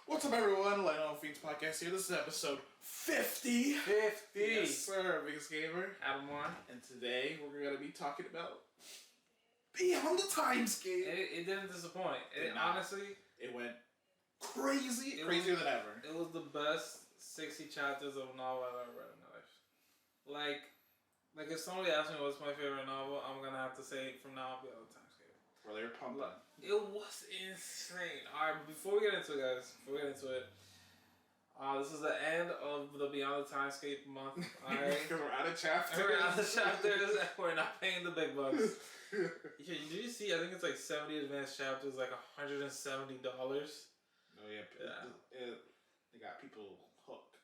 What's up, everyone? Light on Fiends Podcast here. This is episode 50. 50! Yes, sir. Biggest gamer. Adam 1. And today we're going to be talking about Beyond the Timescape. It didn't disappoint. Honestly, it went crazy. Crazier than ever. It was the best 60 chapters of a novel I've ever read in my life. Like if somebody asked me what's my favorite novel, I'm going to have to say from now on Beyond the Timescape. Well, they were pumped up. It was insane. Alright, before we get into it, guys, this is the end of the Beyond the Timescape month. Alright? Because we're out of chapters. We're out of chapters and we're not paying the big bucks. Did you see? I think it's like 70 advanced chapters, like $170. Oh, yeah. They got people hooked.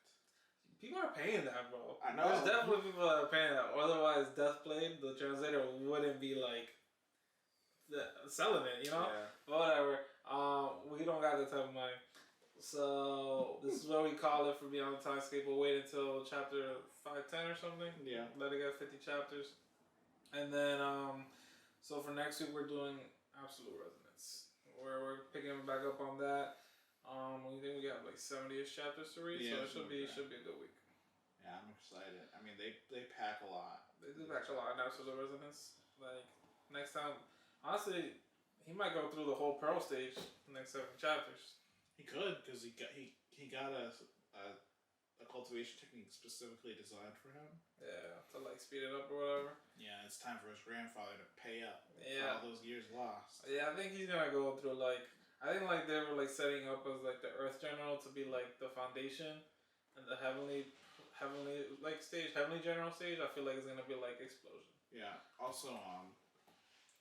People are paying that, bro. I know. There's definitely people that are paying that. Otherwise, Deathblade, the translator, wouldn't be like selling it, you know? Yeah. But whatever. We don't got that type of money. So this is what we call it for Beyond the Timescape. We'll wait until chapter 510 or something. Yeah. Let it get 50 chapters. And then, so for next week, we're doing Absolute Resonance. We're picking back up on that. We think we have like 70-ish chapters to read, Yeah, so it should be a good week. Yeah, I'm excited. I mean, they pack a lot. They do pack a lot in Absolute Resonance. Like, next time, honestly, he might go through the whole Pearl stage the next 7 chapters. He could, because he got a cultivation technique specifically designed for him. Yeah, to like speed it up or whatever. Yeah, it's time for his grandfather to pay up for all those years lost. Yeah, I think he's gonna go through like, I think like they were like setting up as like the Earth General to be like the foundation, and the heavenly like stage, heavenly general stage. I feel like it's gonna be like explosion. Yeah. Also,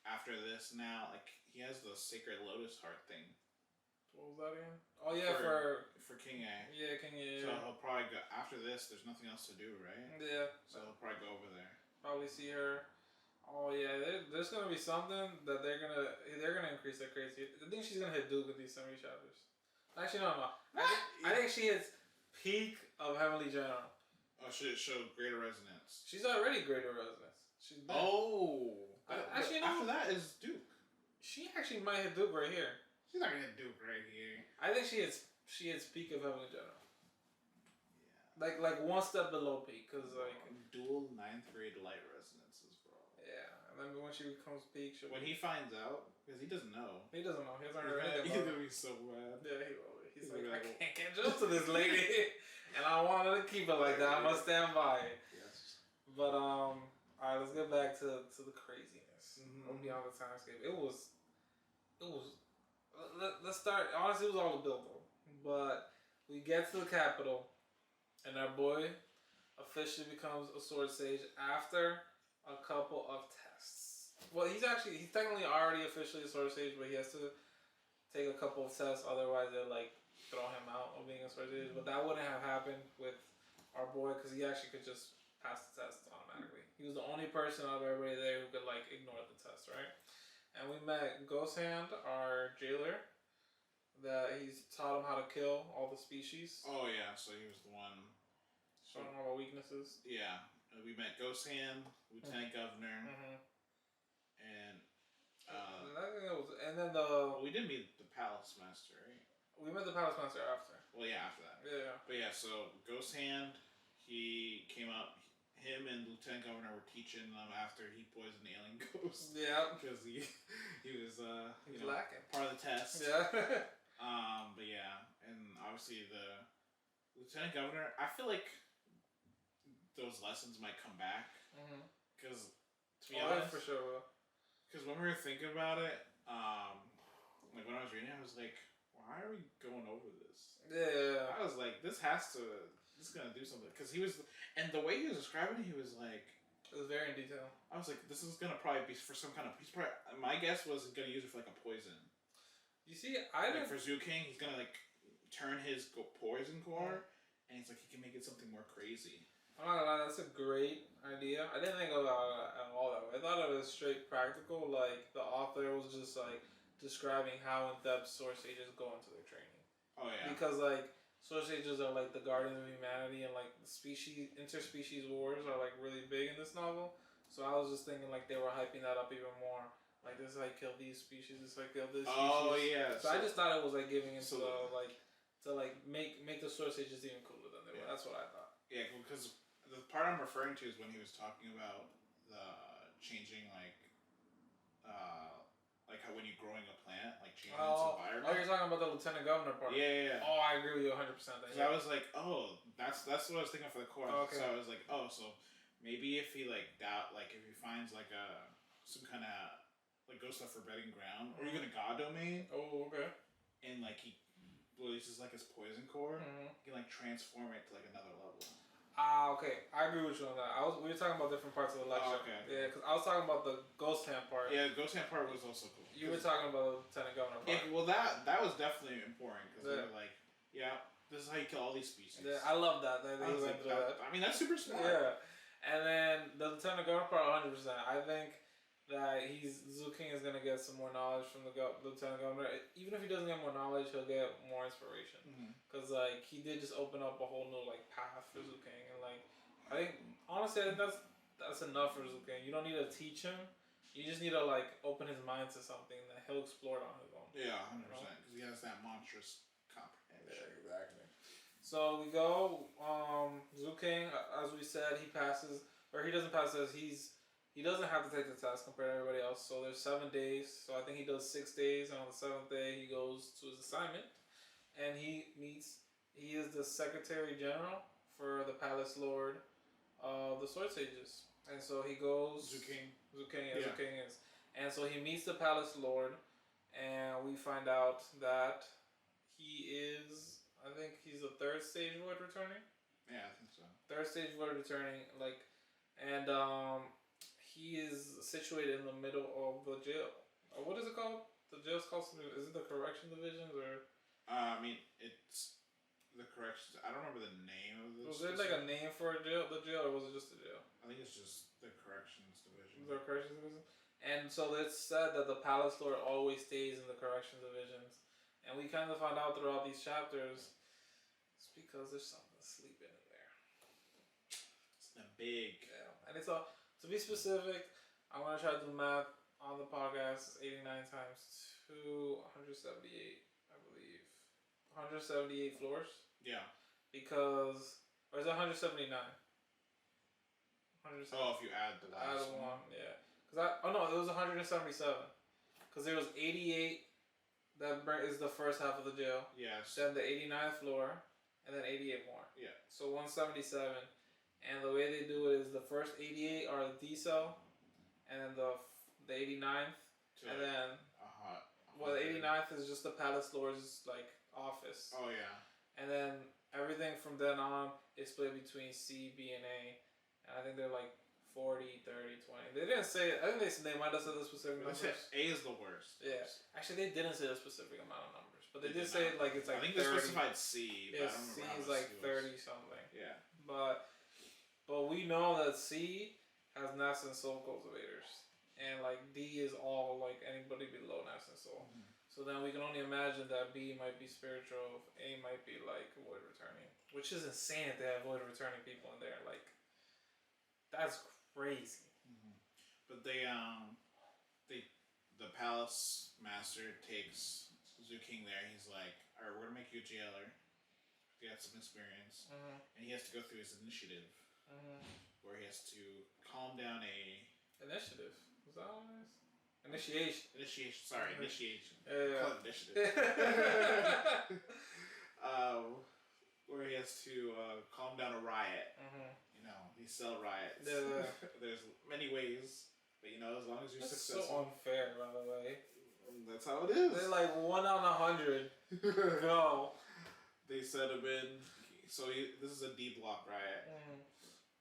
after this now, like he has the Sacred Lotus Heart thing. What was that again? Oh yeah, for King A. Yeah, King A. So he'll probably go after this. There's nothing else to do, right? Yeah. So he'll probably go over there. Probably see her. Oh yeah, there's gonna be something that they're gonna increase their crazy. I think she's gonna hit Duke with these 70 chapters. Actually, no. I think she hits peak of Heavenly General. Oh, should it show greater resonance? She's already greater resonance. She's been. Oh. Actually, no. After that is Duke. She actually might hit Duke right here. She's not gonna hit Duke right here. I think she hits peak of Heavenly General. Yeah. Like one step below peak, cause like dual 9th grade light resonances, bro. Yeah, and then when she becomes peak, he finds out, because he doesn't know. He doesn't know. He hasn't heard anything. He's gonna be so mad. Yeah, he will. He's like, I can't get used to this lady, and I wanted to keep it like that. I must stand by it. Yes. But all right, let's get back to the craziness of Beyond the Timescape. It was. Let's start. Honestly, it was all a build-up, but we get to the capital, and our boy officially becomes a sword sage after a couple of tests. Well, he's technically already officially a sword sage, but he has to take a couple of tests. Otherwise, they'll like throw him out of being a sword sage. But that wouldn't have happened with our boy because he actually could just pass the test automatically. He was the only person out of everybody there who could like ignore the test, right? And we met Ghost Hand, our jailer, that he's taught him how to kill all the species. Oh yeah, so he was the one showing all the weaknesses. Yeah, we met Ghost Hand, Lieutenant Governor, and we did meet the Palace Master, right? We met the Palace Master after. Well, yeah, after that. Yeah. But yeah, so Ghost Hand, he came up. Him and Lieutenant Governor were teaching them after he poisoned the alien ghost. Yeah. Because he was lacking part of the test. Yeah. But yeah, and obviously the Lieutenant Governor, I feel like those lessons might come back. Because to be honest, for sure. Because when we were thinking about it, like when I was reading it, I was like, why are we going over this? Yeah. I was like, this is gonna do something. Because and the way he was describing it, he was like... It was very in detail. I was like, this is gonna probably be for some kind of... my guess was gonna use it for like a poison. You see, for Zoo King, he's gonna like turn his poison core, and he's like, he can make it something more crazy. I'm not gonna lie, that's a great idea. I didn't think about it at all that way. I thought it was straight practical, like the author was just like describing how in-depth sword sages go into their training. Oh yeah. Because like sword sages are like the guardians of humanity, and like the interspecies wars are like really big in this novel. So I was just thinking like they were hyping that up even more. Like, this is how you kill these species, this is how you kill this species. Oh, yeah. So I just thought it was, like, giving into the, like, to like make the Sword Sages even cooler than they were. That's what I thought. Yeah, because the part I'm referring to is when he was talking about the changing like how when you're growing a plant, like changing its environment. Oh, you're talking about the Lieutenant Governor part. Yeah. Oh, I agree with you 100%. Because I was like, oh, that's what I was thinking for the course. Okay. So I was like, oh, so maybe if he if he finds like some kind of like goes to a forbidden ground or even a god domain. Oh, okay. And like he releases like his poison core, he can like transform it to like another level. Okay. I agree with you on that. We were talking about different parts of the lecture. Oh, okay. Yeah, because I was talking about the Ghost Hand part. Yeah, the Ghost Hand part was also cool. You were talking about the Lieutenant Governor part. Yeah, well, that was definitely important because they were like, this is how you kill all these species. Yeah, I love that. They went through that. I mean, that's super smart. Yeah. And then the Lieutenant Governor part, 100%. I think that Zoo King is going to get some more knowledge from the Lieutenant Governor. Even if he doesn't get more knowledge, he'll get more inspiration. Because, he did just open up a whole new, path for Zoo King. And, I think, honestly, that's enough for Zoo King. You don't need to teach him. You just need to, open his mind to something that he'll explore it on his own. Yeah, 100%. Because he has that monstrous comprehension. Yeah, exactly. So, we go. Zoo King, as we said, he passes. Or he doesn't pass this. He doesn't have to take the test compared to everybody else. So there's 7 days. So I think he does 6 days. And on the 7th day, he goes to his assignment. And he is the Secretary General for the Palace Lord of the Sword Sages. And so he goes... Zoo King is. And so he meets the Palace Lord. And we find out that he is... I think he's a 3rd stage Lord returning. Yeah, I think so. 3rd stage Lord returning. And... he is situated in the middle of the jail. What is it called? The jail's called something. Is it the correction divisions or? I mean, it's the corrections. I don't remember the name of this. Was there a name for the jail, or was it just the jail? I think it's just the corrections division. The corrections division. And so it's said that the Palace Lord always stays in the corrections divisions, and we kind of find out throughout these chapters, it's because there's something sleeping in there. It's big. Yeah, and it's all. To be specific, I want to try to do the math on the podcast. 89 times 2, 178, I believe. 178 floors? Yeah. Because, or is it 179? Oh, if you add the last one. Yeah. It was 177. Because there was 88, that is the first half of the jail. Yes. Then the 89th floor, and then 88 more. Yeah. So 177. And the way they do it is the first 88 are the D cell, and then the 89th, and then the 89th is just the Palace Lord's office. Oh yeah. And then everything from then on is split between C, B, and A, and I think they're 40, 30, 20. They didn't say. I think they might have said the specific numbers. A is the worst. Yeah. Actually, they didn't say the specific amount of numbers, but they did say it's I think 30. They specified C. But I don't remember. C is 30 something. Yeah. But we know that C has Nest and Soul cultivators. And D is all anybody below Nest and Soul. So then we can only imagine that B might be spiritual, A might be Void Returning. Which is insane if they have Void Returning people in there. That's crazy. But the Palace Master takes Zoo King there. He's like, alright, we're gonna make you a jailer. He has some experience. And he has to go through his initiative. Where he has to calm down Initiative. Was that what it is? Initiation. Initiation. Yeah. Call it initiative. Where he has to calm down a riot. These cell riots. Yeah. There's many ways, but as long as you're That's successful. So unfair, by the way. That's how it is. They're 1 out of 100. Go. They set him in. So this is a D block riot.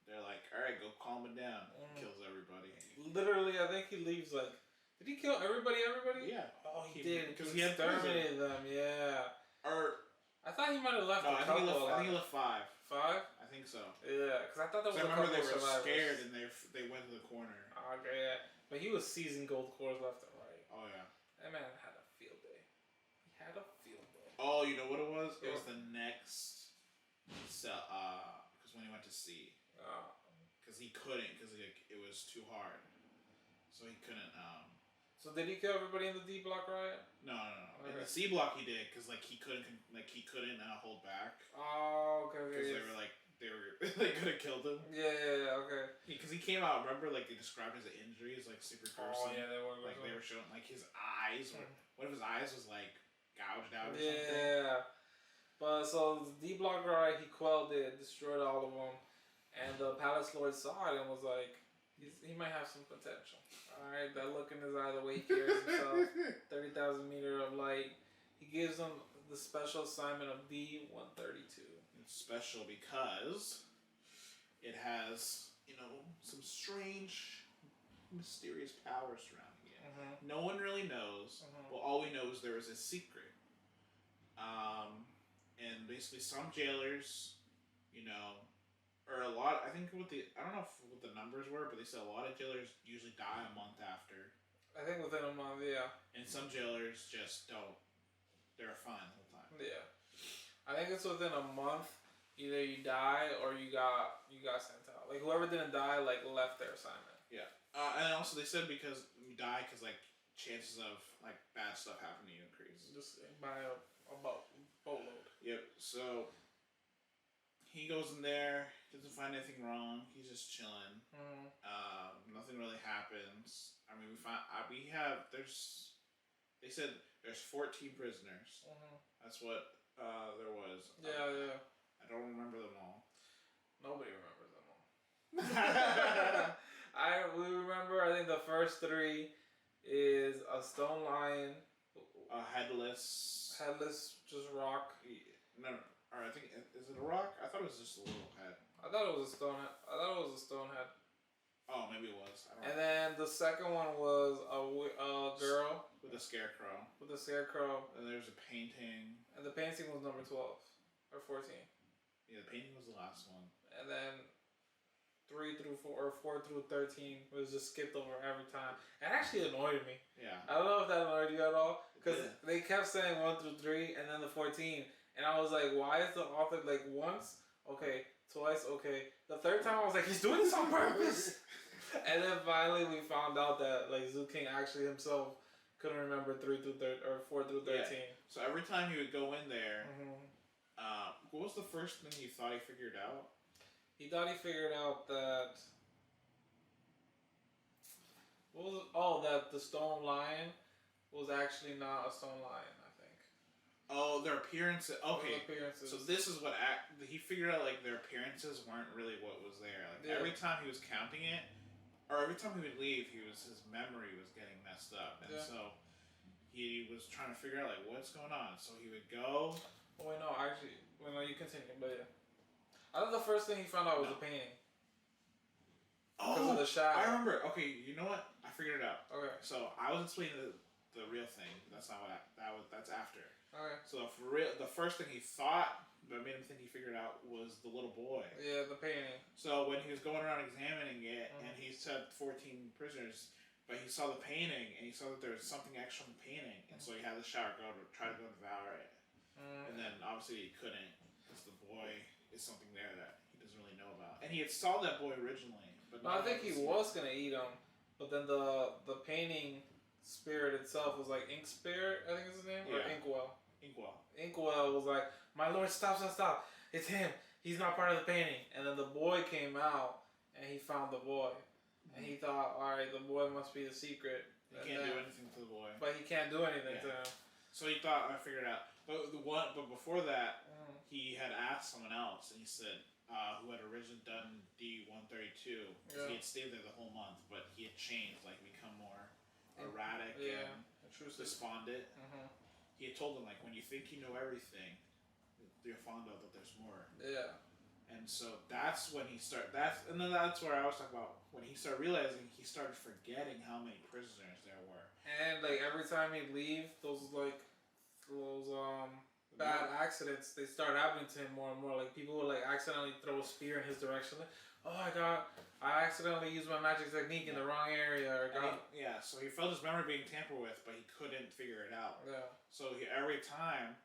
They're like, alright, go calm it down. Kills everybody. Literally, I think he leaves did he kill everybody? Yeah. Oh, he did. Because he had exterminated them, yeah. I thought he might have left I think he left 5. 5? I think so. Yeah, because I thought there was I remember they were survivors. scared and they went to the corner. Okay, yeah. But he was seizing gold cores left and right. Oh, yeah. That man had a field day. He had a field day. Oh, you know what it was? It was the next cell, because when he went to C. Because he couldn't, because it was too hard. So he couldn't, So did he kill everybody in the D block riot? No. Okay. In the C block he did, because he couldn't because they were like they could have killed him. Yeah, okay. Because he came out. Remember, like they described his injuries like super gruesome. Oh yeah, they were like they were showing like his eyes. One of his eyes was like gouged out or something. Yeah. But so the D Block guy, he quelled it, destroyed all of them, and the Palace Lord saw it and was like, he might have some potential. All right, that look in his eye, the way he carries himself, 30,000 meter of light. He gives him the special assignment of D132. It's special because it has, some strange, mysterious power surrounding it. No one really knows. Well, all we know is there is a secret. And basically some jailers, or a lot, I think I don't know what the numbers were, but they said a lot of jailers usually die a month after. I think within a month, yeah. And some jailers just don't. They're fine the whole time. Yeah. I think it's within a month. Either you die or you got sent out. Like whoever didn't die, like left their assignment. Yeah. And also they said because you die, because like chances of like bad stuff happening to you increase. Just by a boatload. Yep. So he goes in there, doesn't find anything wrong. He's just chilling. Nothing really happens. I mean, they said there's 14 prisoners. That's what there was. Yeah. I don't remember them all. Nobody remembers them all. We remember, I think the first three is a stone lion. A headless, just rock. No. Or I think, is it a rock? I thought it was just a little head. I thought it was a stone head. Oh, maybe it was. I don't know. And then the second one was a girl. With a scarecrow. And there's a painting. And the painting was number 12. Or 14. Yeah, the painting was the last one. And then 3 through 4, or 4 through 13 was just skipped over every time. It actually annoyed me. Yeah. I don't know if that annoyed you at all. Because they kept saying 1 through 3 and then the 14. And I was like, why is the author like once? Okay. Twice? Okay. The third time I was like, he's doing this on purpose. And then finally we found out that like Zoo King actually himself couldn't remember 3 through 13 or 4 through 13. Yeah. So every time he would go in there, what was the first thing he thought he figured out? He thought he figured out that that the stone lion was actually not a stone lion, I think. Oh, their appearances. Okay. Appearances. So this is what he figured out. Like their appearances weren't really what was there. Like every time he was counting it, or every time he would leave, his memory was getting messed up, and so he was trying to figure out like what's going on. So he would go. Oh wait, no, actually, no, you continue, but yeah. I thought the first thing he found out was the painting. Because of the shadow. I remember. Okay, you know what? I figured it out. Okay. So I was explaining the real thing. That's not what that's after. Okay. So for real, the first thing he thought that made him think he figured out was the little boy. Yeah, the painting. So when he was going around examining it, and he said 14 prisoners, but he saw the painting, and he saw that there was something extra in the painting, and so he had the shower go to try to go devour it. And then obviously he couldn't, because the boy is something there that he doesn't really know about. And he had saw that boy originally, but no, I think he was gonna eat him, but then the painting spirit itself was like Ink Spirit, I think is his name, or Inkwell. Inkwell was like, my lord, stop! It's him. He's not part of the painting. And then the boy came out, and he found the boy, and he thought, all right, the boy must be the secret. He can't do anything to the boy. But he can't do anything to him. So he thought, I figured it out. But before that, he had asked someone else, and he said, who had originally done D132, because he had stayed there the whole month, but he had changed, like become more erratic and despondent. He had told him, like, when you think you know everything, you'll find out that there's more. Yeah. And so that's when he started. And then that's where I was talking about when he started realizing he started forgetting how many prisoners there were. And like every time he'd leave, those bad accidents, they start happening to him more and more. Like people would like accidentally throw a spear in his direction. Like, oh my god, I accidentally used my magic technique in the wrong area. So he felt his memory being tampered with, but he couldn't figure it out. Yeah. So every time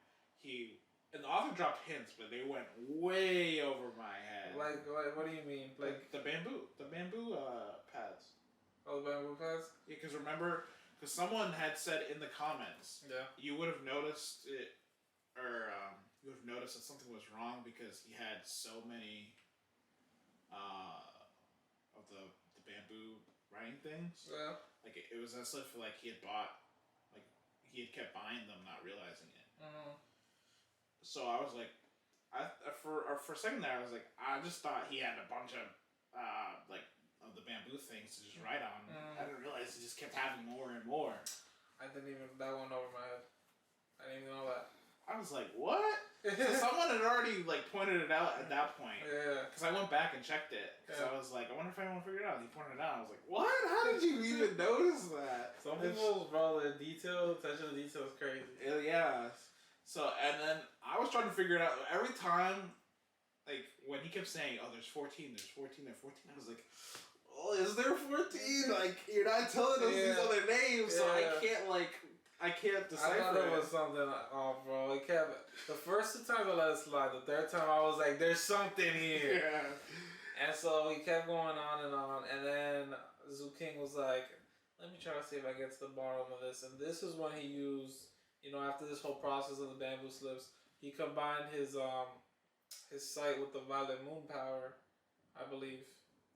and the author dropped hints, but they went way over my head. Like what do you mean? Like the bamboo pads. Oh, the bamboo pads? Yeah, because someone had said in the comments. Yeah. You would have noticed it, or you would have noticed that something was wrong because he had so many of the bamboo writing things. Yeah. Like it was as if like he had bought, like he had kept buying them, not realizing it. So I was like, for a second there, I was like, I just thought he had a bunch of like of the bamboo things to just write on. I didn't realize he just kept having more and more. I didn't even, that went over my head. I didn't even know that. I was like, what? So someone had already like pointed it out at that point. Yeah. Because I went back and checked it. Because I was like, I wonder if anyone figured it out. He pointed it out. I was like, what? How did you even notice that? Some people, bro, the attention to detail is crazy. Yeah. So, and then I was trying to figure it out. Every time, like, when he kept saying, oh, there's 14, there's 14, there's 14, I was like, oh, is there 14? Like, you're not telling us these other names, so I can't decipher it. I thought it was something off, bro. It kept, the first 2 times I let it slide. The third time I was like, there's something here. Yeah. And so we kept going on. And then Zoo King was like, let me try to see if I get to the bottom of this. And this is when he used, after this whole process of the bamboo slips, he combined his sight with the violet moon power, I believe.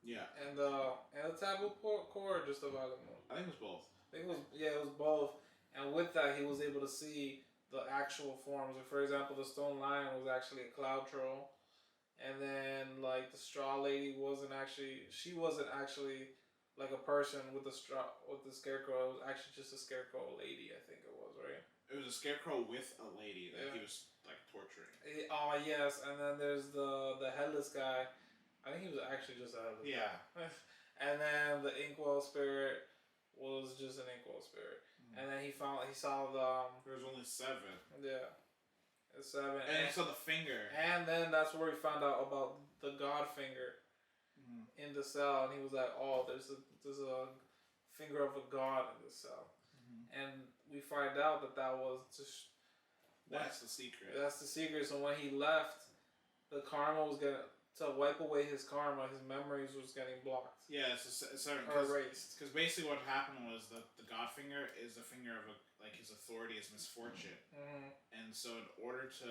Yeah. And the taboo core, or just the violet moon? I think it was both. It was both. And with that, he was able to see the actual forms. Like, for example, the stone lion was actually a cloud troll. And then, like, the straw lady wasn't actually like a person with the scarecrow. It was actually just a scarecrow lady, I think it was, right? It was a scarecrow with a lady that he was, like, torturing. Oh, yes. And then there's the headless guy. I think he was actually just a headless guy. And then the inkwell spirit was just an inkwell spirit. And then he saw the... there was only 7. Yeah. 7. And he saw the finger. And then that's where he found out about the god finger in the cell. And he was like, oh, there's a finger of a god in the cell. And we find out that was just... That's the secret. That's the secret. So when he left, the karma was going to wipe away his karma. His memories was getting blocked. Yeah, it's erased. Because basically what happened was that the god finger is the finger of his authority, his misfortune. And so in order to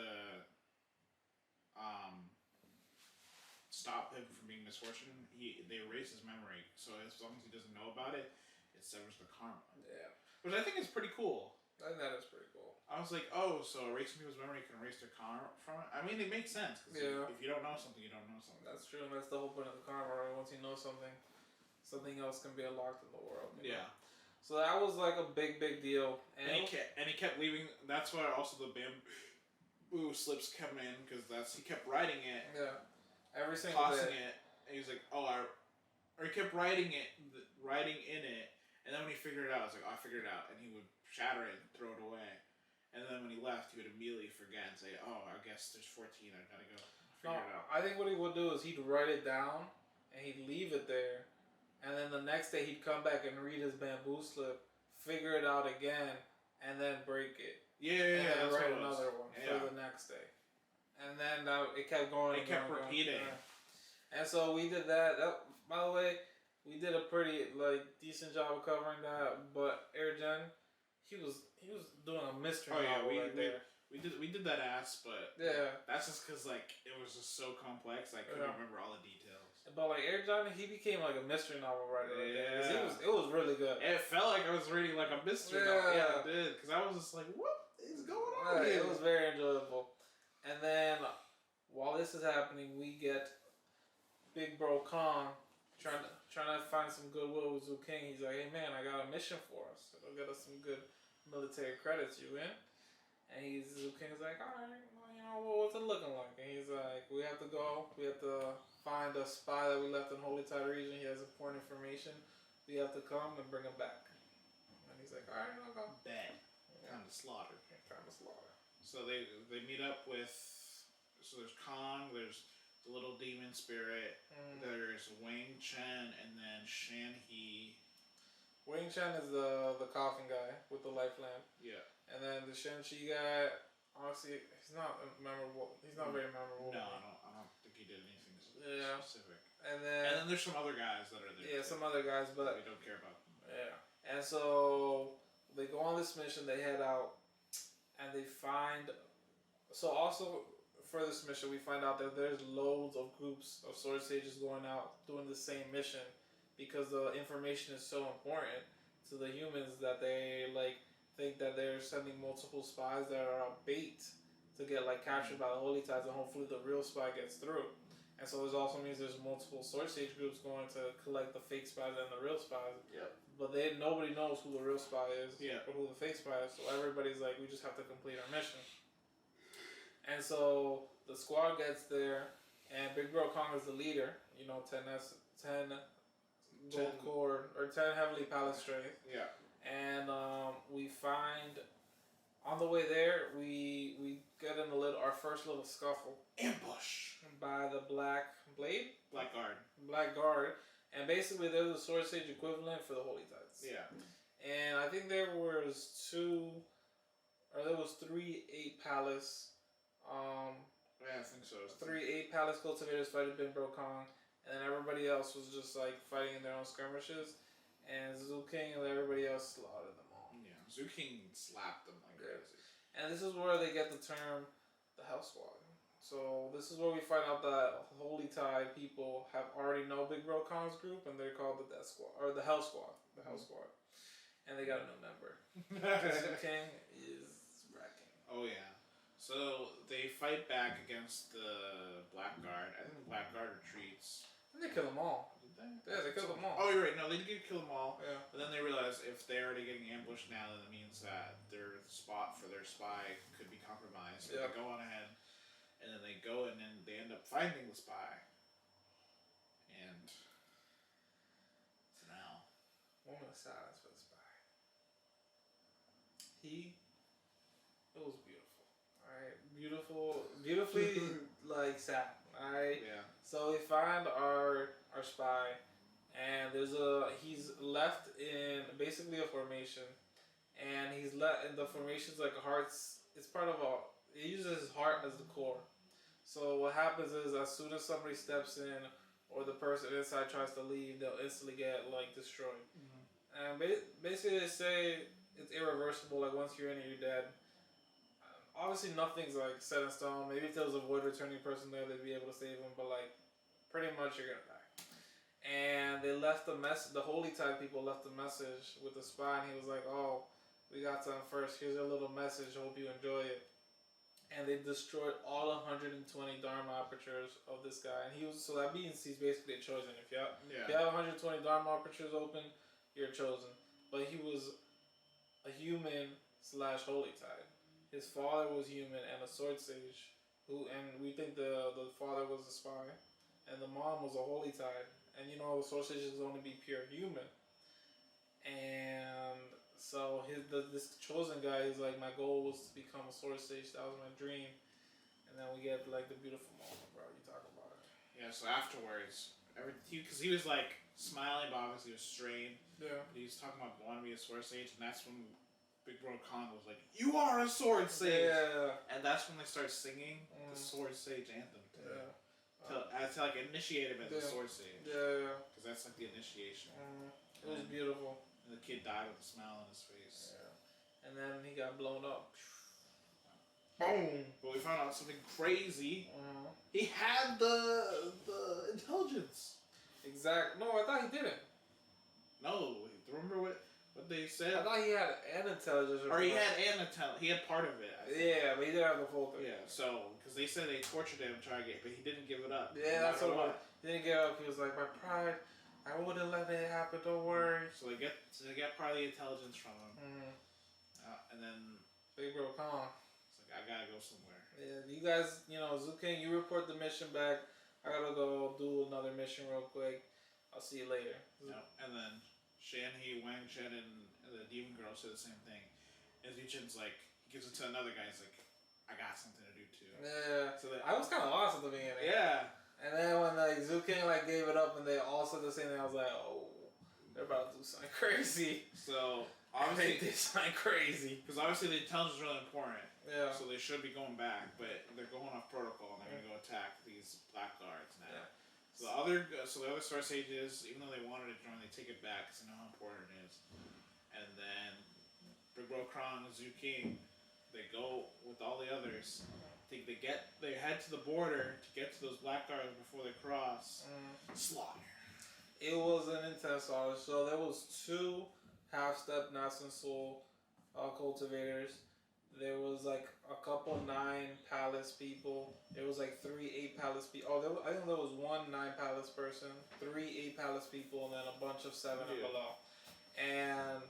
stop him from being misfortune, they erase his memory. So as long as he doesn't know about it, it severs the karma. Yeah. Which I think is pretty cool. I think that is pretty cool. I was like, oh, so erasing people's memory can erase their karma from it? I mean, it makes sense. Cause if you don't know something, you don't know something. That's true, and that's the whole point of the karma, right? Once you know something, something else can be unlocked in the world. Yeah. So that was like a big deal. And he kept leaving. That's why also the bamboo slips come in, because he kept writing it. Yeah. Every single tossing day. it. And he was like, or he kept writing in it. And then when he figured it out, I was like, oh, I figured it out. And he would shatter it and throw it away. And then when he left, he would immediately forget and say, oh, I guess there's 14. I gotta go figure it out. I think what he would do is he'd write it down and he'd leave it there. And then the next day he'd come back and read his bamboo slip, figure it out again, and then break it. Yeah, and then write another one for the next day. And then it kept going. It kept repeating. And so we did that. By the way, we did a pretty decent job of covering that. But Airgen, he was doing a mystery novel there. We did that ass, but that's just because it was just so complex. I couldn't remember all the details. But Airgen, he became a mystery novel writer. It was really good. It felt like I was reading a mystery novel. Yeah, it did, because I was just like, what is going on here? It was very enjoyable. And then while this is happening, we get Big Bro Kong trying to find some goodwill with Zoo King. He's like, hey man, I got a mission for us. It'll get us some good military credits. You in? And Zoo King's like, all right, well, what's it looking like? And he's like, we have to go. We have to find a spy that we left in Holy Tide region. He has important information. We have to come and bring him back. And he's like, all right, I'll go. Bad. Time to slaughter. Time to slaughter. So they meet up with. So there's Kong. There's the little demon spirit. There's Wang Chen, and then Shan He. Wang Chen is the coffin guy with the life lamp. Yeah. And then the Shan Chi guy, honestly, he's not memorable. He's not very memorable. No, I don't think he did anything specific. And then there's some other guys that are there. Yeah, some other guys, but we don't care about. Yeah. And so they go on this mission. They head out, and they find. So also, for this mission, we find out that there's loads of groups of Sword Sages going out doing the same mission because the information is so important to the humans that they like think that they're sending multiple spies that are a bait to get like captured by the Holy Tides, and hopefully the real spy gets through. And so this also means there's multiple Sword Sage groups going to collect the fake spies and the real spies. Yep. But nobody knows who the real spy is or who the fake spy is. So everybody's like, we just have to complete our mission. And so the squad gets there, and Big Bro Kong is the leader. 10 gold core or 10 heavenly palace strength. Yeah. And we find on the way there we get in our first little scuffle. Ambush by the Black Guard, and basically they're the Sword Sage equivalent for the Holy Tides. Yeah. And I think there was 3 8 palace. Yeah, I think so. 3 8 palace cultivators fighting Big Bro Kong, and then everybody else was just like fighting in their own skirmishes, and Zoo King and everybody else slaughtered them all. Yeah, Zoo King slapped them like crazy. And this is where they get the term the Hell Squad. So this is where we find out that Holy Tide people have already know Big Bro Kong's group, and they're called the Death Squad or the Hell Squad. The Hell Squad, and they got a new member. Zoo King is wrecking. Oh yeah. So they fight back against the Black Guard. I think the Black Guard retreats. And they kill them all. Did they? Yeah, they killed them all. Oh, you're right. No, they did kill them all. Yeah. But then they realize if they're already getting ambushed now, then it means that their spot for their spy could be compromised. So they go on ahead, and then they go and then they end up finding the spy. And so now, moment of silence for the spy. It was beautiful. Alright, beautifully like sad. Alright. Yeah. So we find our spy, and he's left in basically a formation, and he's in the formation's like a heart's. It's part of he uses his heart as the core. So what happens is as soon as somebody steps in, or the person inside tries to leave, they'll instantly get like destroyed. Mm-hmm. And basically they say it's irreversible. Like once you're in it, you're dead. Obviously, nothing's like set in stone. Maybe if there was a void returning person there, they'd be able to save him. But like, pretty much you're gonna die. And they left the Holy Tide people left a message with the spy, and he was like, "Oh, we got some first. Here's a little message. Hope you enjoy it." And they destroyed all 120 Dharma apertures of this guy, and so that means he's basically chosen. If you have 120 Dharma apertures open, you're chosen. But he was a human / Holy Tide. His father was human and a Sword Sage, and we think the father was a spy, and the mom was a Holy Tide. And the Sword Sages only be pure human. And so this chosen guy is like, my goal was to become a Sword Sage. That was my dream. And then we get like the beautiful moment, bro. You talk about it. Yeah. So afterwards, because he was like smiling, but obviously he was strained. Yeah. But he's talking about wanting to be a Sword Sage, and that's when Big Bro Kong was like, "You are a Sword Sage!" Yeah. And that's when they start singing the Sword Sage anthem to like initiate him as a Sword Sage. Yeah. Because that's like the initiation. It was beautiful. And the kid died with a smile on his face. Yeah. And then he got blown up. Boom! But we found out something crazy. He had the intelligence. Exactly. No, I thought he didn't. No, remember what they said? I thought he had an intelligence. Or he had an intelligence. He had part of it. Yeah, but he didn't have the full thing. Yeah, so, because they said they tortured him trying to get, but he didn't give it up. Yeah, that's what it was. He didn't give it up. He was like, my pride, I wouldn't let it happen, don't worry. So they get part of the intelligence from him. And then Big Bro Kong. It's like, I gotta go somewhere. Yeah, you guys, Zoo King, you report the mission back. I gotta go do another mission real quick. I'll see you later. Yep. And then Wang Shen, and the demon girl said the same thing. And Zuchen's like, he gives it to another guy. He's like, I got something to do too. Yeah. So I was kind of lost at the beginning. Yeah. And then when Zoo King gave it up and they all said the same thing, I was like, oh, they're about to do something crazy. So obviously they did something crazy. Because obviously the intelligence is really important. Yeah. So they should be going back, but they're going off protocol and they're gonna go attack these Black Guards now. Yeah. So the other Sword Sages, even though they wanted to join, they take it back because they know how important it is. And then Big Bro Kong and Zoo King, they go with all the others they head to the border to get to those black guards before they cross. Slaughter. It was an intense slaughter. So there was 2 half-step Nascent Soul cultivators. There was like a couple 9 palace people. There was like 3 8 palace people. Oh, I think there was 1 9 palace person, 3 8 palace people, and then a bunch of 7 and below. And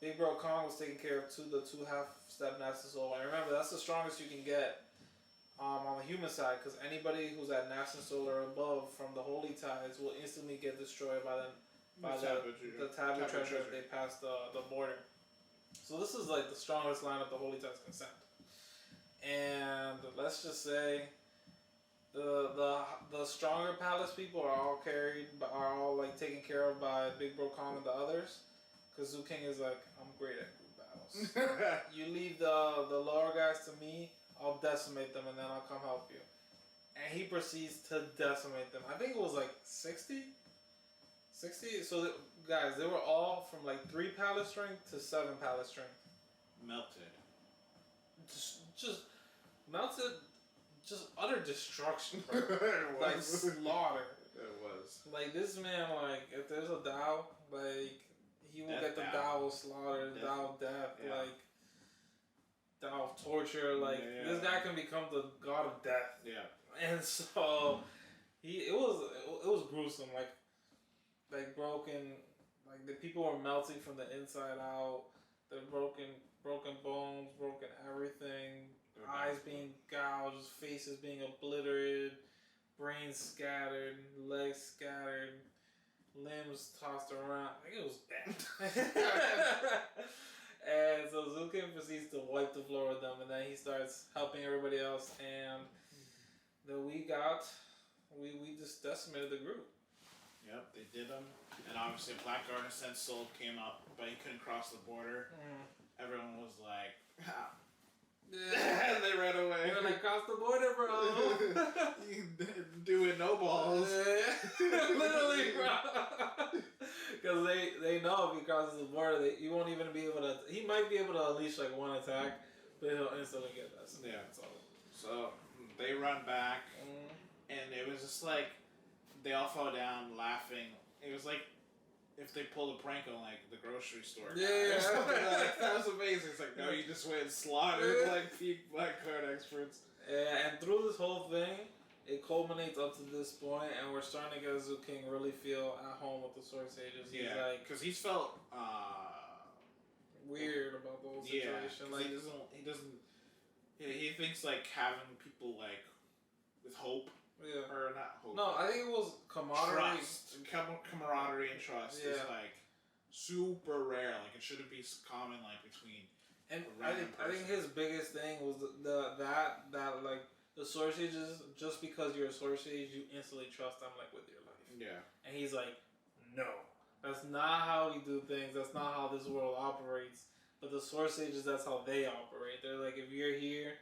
Big Bro Kong was taking care of the 2 half-step Nascent Soul. And remember, that's the strongest you can get on the human side, because anybody who's at Nascent Soul or above from the Holy Tides will instantly get destroyed by the taboo treasure if they pass the border. So this is like the strongest lineup the Holy Tides can send. And let's just say the stronger palace people are all like taken care of by Big Bro Kong and the others. Because Zoo King is like, I'm great at group battles. You leave the lower guys to me, I'll decimate them and then I'll come help you. And he proceeds to decimate them. I think it was like 60? 60? So, guys, they were all from like 3 palace strength to 7 palace strength. Melted. Just melted, just utter destruction, bro. Like slaughter. It was. Like this man, like if there's a Tao, like he will get the Tao of slaughter, the Tao of death, like Tao of torture. Like this guy can become the god of death. Yeah. And so it was gruesome. Like broken, like the people were melting from the inside out. The broken bones, broken everything. Eyes being gouged, faces being obliterated, brains scattered, legs scattered, limbs tossed around. I think it was bad. And so Zukin proceeds to wipe the floor with them, and then he starts helping everybody else. And then we just decimated the group. Yep, they did them. And obviously, Black Garden Sense Soul came up, but he couldn't cross the border. Everyone was like, and they ran away. They were like, cross the border, bro. You do it no balls. Literally, bro. Because they know if he crosses the border, he won't even be able to. He might be able to unleash like 1 attack, but he'll instantly get that. So they run back, and it was just like they all fell down laughing. It was like if they pulled a prank on like the grocery store. Yeah. Like, that was amazing. It's like, no, you just went and slaughtered like peak black card experts. Yeah, and through this whole thing, it culminates up to this point, and we're starting to get Zoo King really feel at home with the Sword Sages. He's like, because he's felt weird about the whole situation. Like he thinks like having people like with hope. Yeah. Or not hope. No, I think it was camaraderie. Camaraderie and trust is like super rare. Like it shouldn't be common like between. And I think his biggest thing was that like the Sword Sages, just because you're a Sword Sage, you instantly trust them like with your life. Yeah. And he's like, no, that's not how we do things. That's not how this world operates. But the Sword Sages, that's how they operate. They're like, if you're here,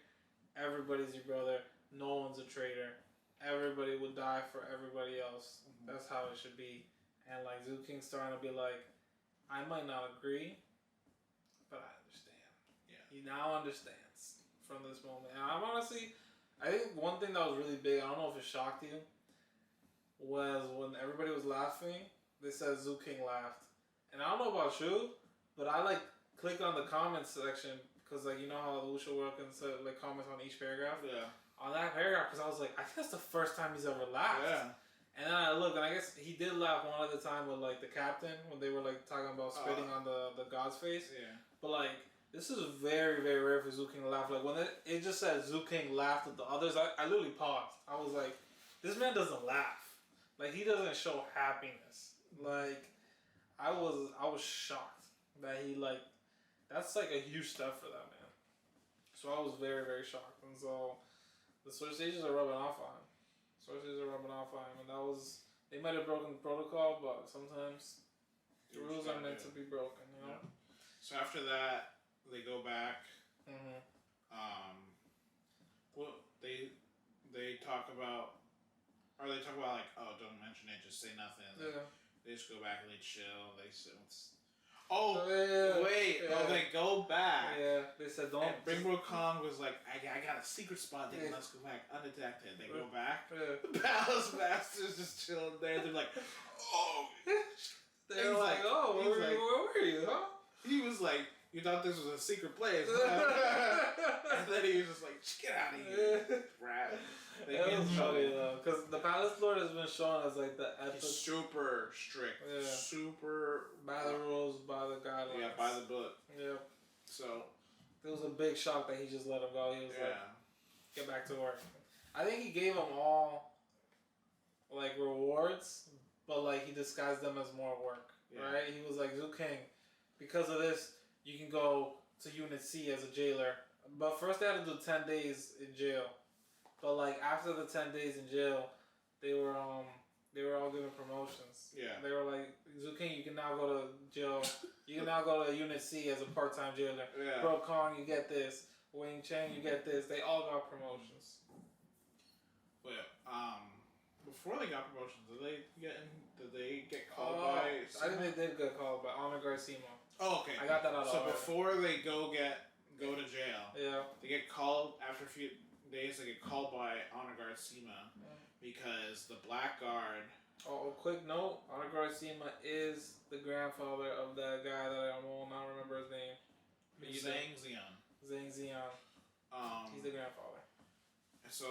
everybody's your brother. No one's a traitor. Everybody would die for everybody else. That's how it should be. And like Zoo King's starting to be like, I might not agree, but I understand. Yeah. He now understands from this moment. And I'm honestly, I think one thing that was really big, I don't know if it shocked you, was when everybody was laughing, they said Zoo King laughed. And I don't know about you, but I like clicked on the comments section because like you know how the Wuxia World can say like comments on each paragraph. Yeah. On that paragraph, because I was like, I think that's the first time he's ever laughed. Yeah. And then I looked, and I guess he did laugh one other time with like the captain when they were like talking about spitting on the god's face. Yeah. But like this is very very rare for Zoo King to laugh. Like when it just said Zoo King laughed at the others, I literally paused. I was like, this man doesn't laugh. Like he doesn't show happiness. Like I was shocked that he like that's like a huge step for that man. So I was very very shocked, and so. The Sword Sages are rubbing off on him. And that was... They might have broken the protocol, but sometimes the rules are meant to be broken, you know? Yeah. So after that, they go back. Well, they talk about... Or they talk about, like, oh, don't mention it, just say nothing. They just go back and they chill. They sit... Oh, wait. Yeah. Oh, they go back. Yeah, they said don't. And Big Bro Kong was like, I got a secret spot. They can let's go back undetected. They go back. Yeah. The Palace Masters just chilling there. They're like, oh. They're like, oh, where were you, huh? He was like, you thought this was a secret place. And then he was just like, get out of here. Rat. That was funny though, because the Palace Lord has been shown as like the epic. He's super strict. Yeah. Super. By the rules, by the guidelines. Yeah, by the book. Yeah. So. It was a big shock that he just let him go. He was like, get back to work. I think he gave them all like rewards, but like he disguised them as more work. Yeah. Right? He was like, Zoo King, because of this, you can go to Unit C as a jailer. But first they had to do 10 days in jail. But like after the 10 days in jail, they were all given promotions. Yeah. They were like, Zoo King, you can now go to jail. You can now go to Unit C as a part-time jailer. Yeah. Bro Kong, you get this. Wing Chang, you get this. They all got promotions. Well, before they got promotions, did they get called by? I think they did get called by Honor Guard Simo. Oh, okay. I got that out. So before they go to jail, yeah, they get called after a few days. They get called by Honor Guard Sima because the Black Guard. Oh, quick note: Honor Guard Sima is the grandfather of that guy that I will not remember his name. Zhang Xian. Zhang Xian. He's the grandfather. So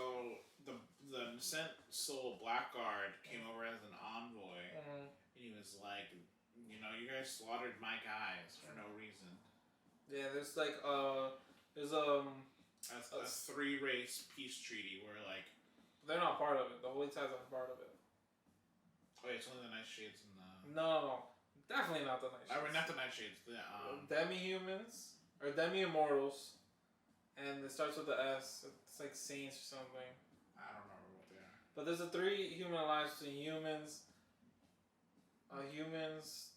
the Nascent Soul Black Guard came over as an envoy, and he was like, you know, you guys slaughtered my guys for no reason. Yeah, there's like there's a 3-race peace treaty where like they're not part of it. The Holy Tides aren't part of it. Oh, yeah, it's only the Nightshades and the. No, definitely not the Nightshades. I mean, not the Nightshades. The demi-humans or demi-immortals, and it starts with the S. It's like saints or something. I don't remember what they are. But there's a 3 human alliance between humans,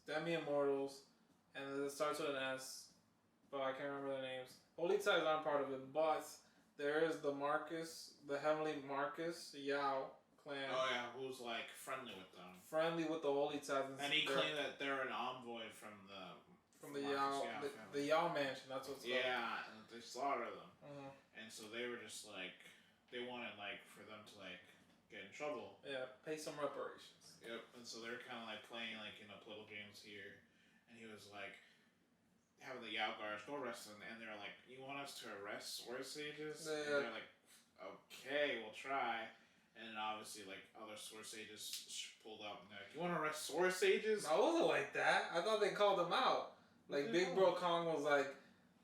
demi-immortals, and it starts with an S, but I can't remember their names. Holy Tides aren't part of it, but there is the Heavenly Marcus, Yao clan. Oh yeah, who's like friendly with them. Friendly with the Holy Tides. And he claimed that they're an envoy from the Yao, the Yao mansion, that's what's called. Yeah, and they slaughter them. And so they were just like, they wanted like for them to like get in trouble. Yeah, pay some reparations. Yep, and so they're kind of like playing like, you know, political games here. And he was like, having the Yao guards go arrest them, and they're like, you want us to arrest Sword Sages? Yeah. And they're like, okay, we'll try. And then obviously, like, other Sword Sages pulled up, and they're like, you want to arrest Sword Sages? I wasn't like that. I thought they called them out. Like, Big Bro Kong was like,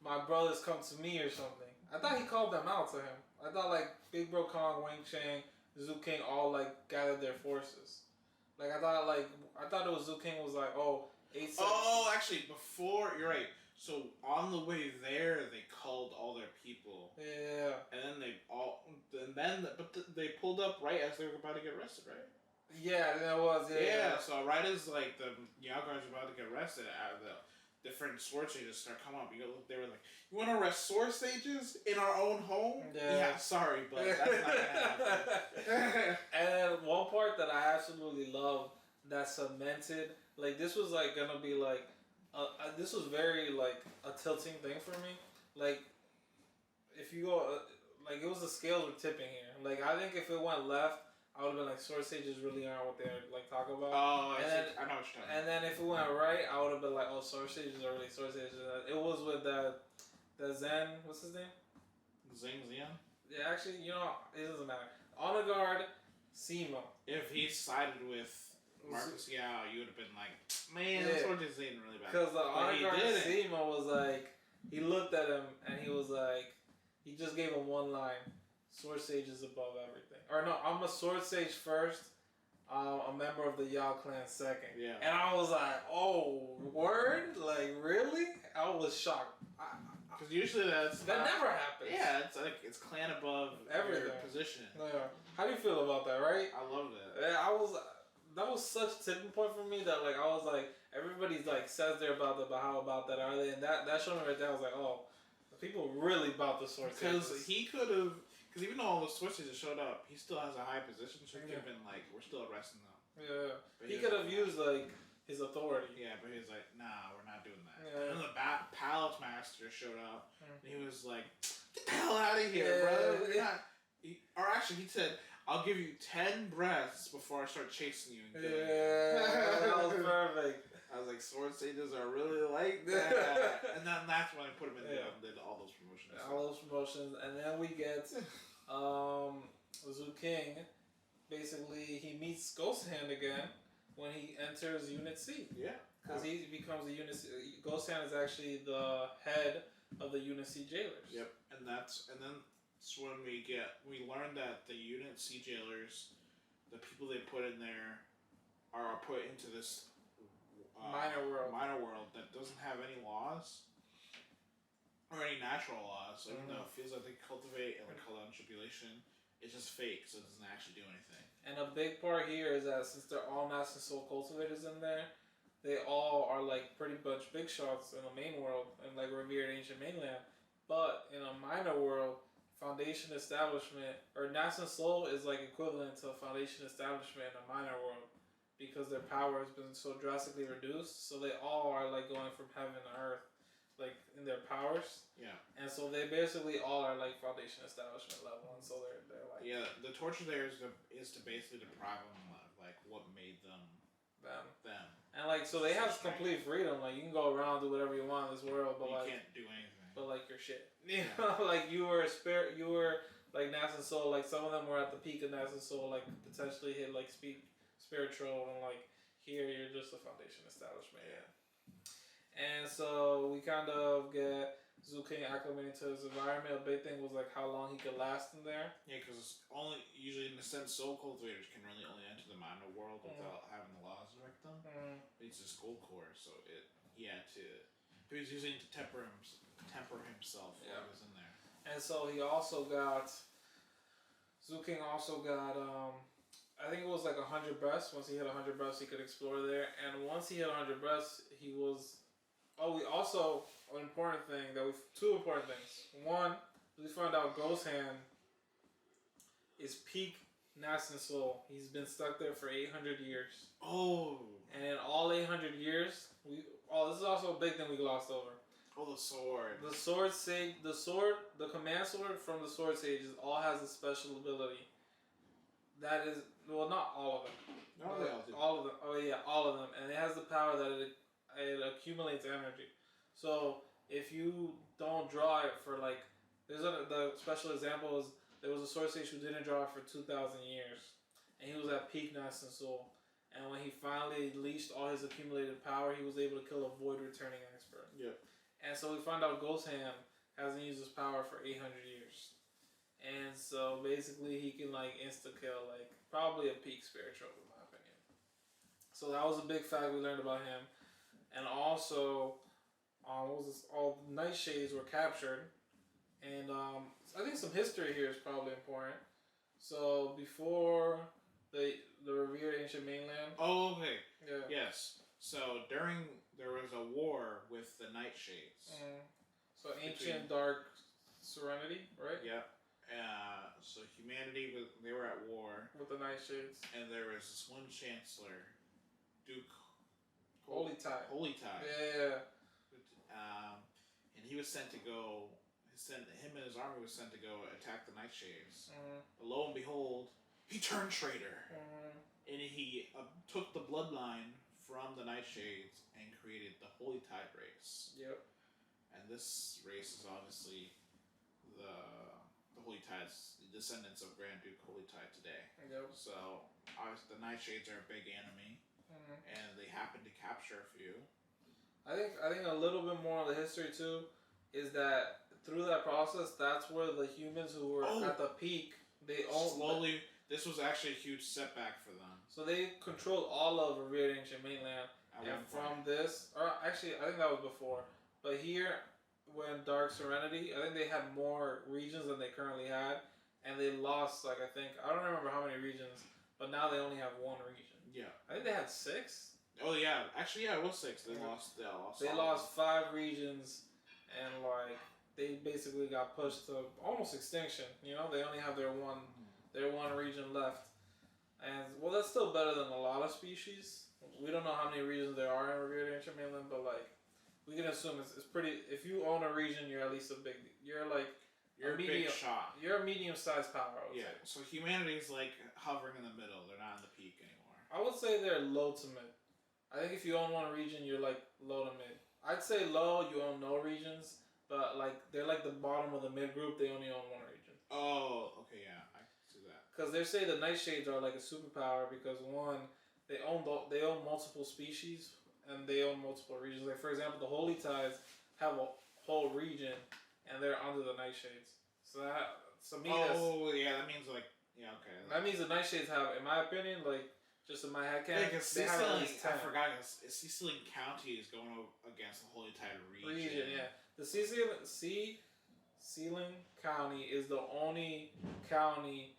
my brothers come to me or something. I thought he called them out to him. I thought, like, Big Bro Kong, Wing Chang, Zoo King all, like, gathered their forces. Like, I thought it was Zoo King was like, oh, 8 seconds. Oh, actually, before, you're right. So, on the way there, they called all their people. Yeah. And then they pulled up right as they were about to get arrested, right? Yeah, that was, yeah. So, right as, like, the Yao guards were about to get arrested, the different Sword Sages start coming up. They were like, you want to arrest Sword Sages in our own home? Yeah, sorry, but that's not going to happen. And one part that I absolutely love that cemented, like, this was, like, going to be, like, this was very, like, a tilting thing for me. Like, if you go, like, it was the scales were tipping here. Like, I think if it went left, I would have been like, Sword Sages really aren't what they're, like, talking about. Oh, I know what you're talking about. And then if it went right, I would have been like, oh, Sword Sages are really Sword Sages. It was with the Zen, what's his name? Zhang Xian? Yeah, actually, you know, it doesn't matter. Honor Guard, Simo. If he sided with Marcus Yao, you would have been like, man, Sword Sages ain't really bad. Because the Honor Guard Simo was like, he looked at him and he was like, he just gave him one line. Sword Sage is above everything. Or no, I'm a Sword Sage first. A member of the Yao clan second. Yeah. And I was like, oh, word? Like, really? I was shocked. Because usually that never happens. Yeah, it's like, it's clan above every position. Yeah. How do you feel about that, right? I loved it. Yeah, that was such a tipping point for me that, like, I was like, everybody's like, says they're about that, but how about that are they? And that showed me right there, I was like, oh, the people really about the Sword Sages. Because he could have. Because even though all the Sword Sages showed up, he still has a high position, so he could have been like, we're still arresting them. Yeah. He could have used, like, his authority. Yeah, but he was like, nah, we're not doing that. Yeah. And then the Pallet Master showed up, and he was like, get the hell out of here, brother. We're not... Or actually, he said, I'll give you 10 breaths before I start chasing you. And that was perfect. I was like, sword sages are really like that. And then that's when I put him in did all those promotions. All those promotions. And then we get Zhu King. Basically, he meets Ghost Hand again when he enters Unit C. Yeah. Because he becomes a Unit C. Ghost Hand is actually the head of the Unit C jailers. Yep. And then when we learn that the Unit C jailers, the people they put in there are put into this minor world that doesn't have any laws or any natural laws. So even though it feels like they cultivate and like call out tribulation, it's just fake, so it doesn't actually do anything. And a big part here is that since they're all Master Soul cultivators in there, they all are like pretty much big shots in the main world and like revered ancient mainland. But in a minor world, Foundation establishment or Nasan Soul is like equivalent to a Foundation establishment in a minor world. Because their power has been so drastically reduced, so they all are like going from heaven to earth, like in their powers. Yeah. And so they basically all are like Foundation establishment level, and so they're like. Yeah, the torture there is to basically deprive them of like what made them. And like so they have complete freedom. Like you can go around do whatever you want in this world, but you like can't do anything. But like your shit, you know, like you were a spirit, you were like Nasan Soul. Like some of them were at the peak of Nasan Soul, like potentially hit like spiritual, and like here you're just a Foundation establishment. Yeah. And so we kind of get Zhu King acclimated to his environment. A big thing was like how long he could last in there. Yeah, because only usually in a sense, soul cultivators can really only enter the minor world without having the laws direct them. But he's a gold core, so he was using to temper himself while he was in there. And so he also got Zhu King also got I think it was like 100 breaths. Once he hit 100 breaths, he could explore there. And once he hit 100 breaths, he was... Oh, we also... Two important things. One, we found out Ghost Hand is peak Nasan Soul. He's been stuck there for 800 years. Oh. And in all 800 years, this is also a big thing we glossed over. Oh, the sword. The command sword from the Sword Sages all has a special ability. That is, well, not all of them. No, they all do. All of them. Oh yeah, all of them. And it has the power that it accumulates energy. So if you don't draw it for like, the special example is there was a Sword Sage who didn't draw it for 2,000 years, and he was at peak Nasan Soul. And when he finally leashed all his accumulated power, he was able to kill a Void Returning Expert. Yep. And so we found out Ghost Hand hasn't used his power for 800 years. And so basically he can like insta-kill like probably a peak spiritual in my opinion. So that was a big fact we learned about him. And also, what was this? All Nightshades were captured. And I think some history here is probably important. So before the revered ancient mainland. Oh, okay. Yeah. Yes. So there was a war with the Nightshades. So ancient dark serenity, right? Yep. So humanity they were at war with the Nightshades, and there was this one chancellor, Duke Holy Tide. Yeah. And he was sent to go. Him and his army was sent to go attack the Nightshades. But lo and behold, he turned traitor, and he took the bloodline from the Nightshades and created the Holy Tide race. Yep. And this race is obviously the Holy Tides, the descendants of Grand Duke Holy Tide today. Yep. So obviously the Nightshades are a big enemy, and they happen to capture a few. I think a little bit more of the history too is that through that process, that's where the humans who were at the peak, this was actually a huge setback for them. So they controlled all of revered ancient mainland, and from this, or actually I think that was before, but here when Dark Serenity, I think they had more regions than they currently had, and they lost like I don't remember how many regions, but now they only have one region. Yeah, I think they had 6. Oh yeah, actually yeah, it was 6. They lost. They lost 5 regions, and like they basically got pushed to almost extinction. You know, they only have their one region left, And well, that's still better than a lot of species. We don't know how many regions there are in Greater Ancient Mainland, but like we can assume it's pretty. If you own a region, you're at least a big. You're like you're a medium, big shot. You're a medium-sized power. I would say. So humanity's like hovering in the middle. They're not in the peak anymore. I would say they're low to mid. I think if you own one region, you're like low to mid. I'd say low. You own no regions, but like they're like the bottom of the mid group. They only own one region. Oh, okay, yeah, I can see that. Because they say the Nightshades are like a superpower because one, they own multiple species and they own multiple regions. Like for example, the Holy Tides have a whole region and they're under the Nightshades. So that that means like okay. That means the Nightshades have, in my opinion, like just in my head canon, they have at least 10. I forgot. Sea-Sealing County is going against the Holy Tide region. Yeah. The Sea-Sealing County is the only county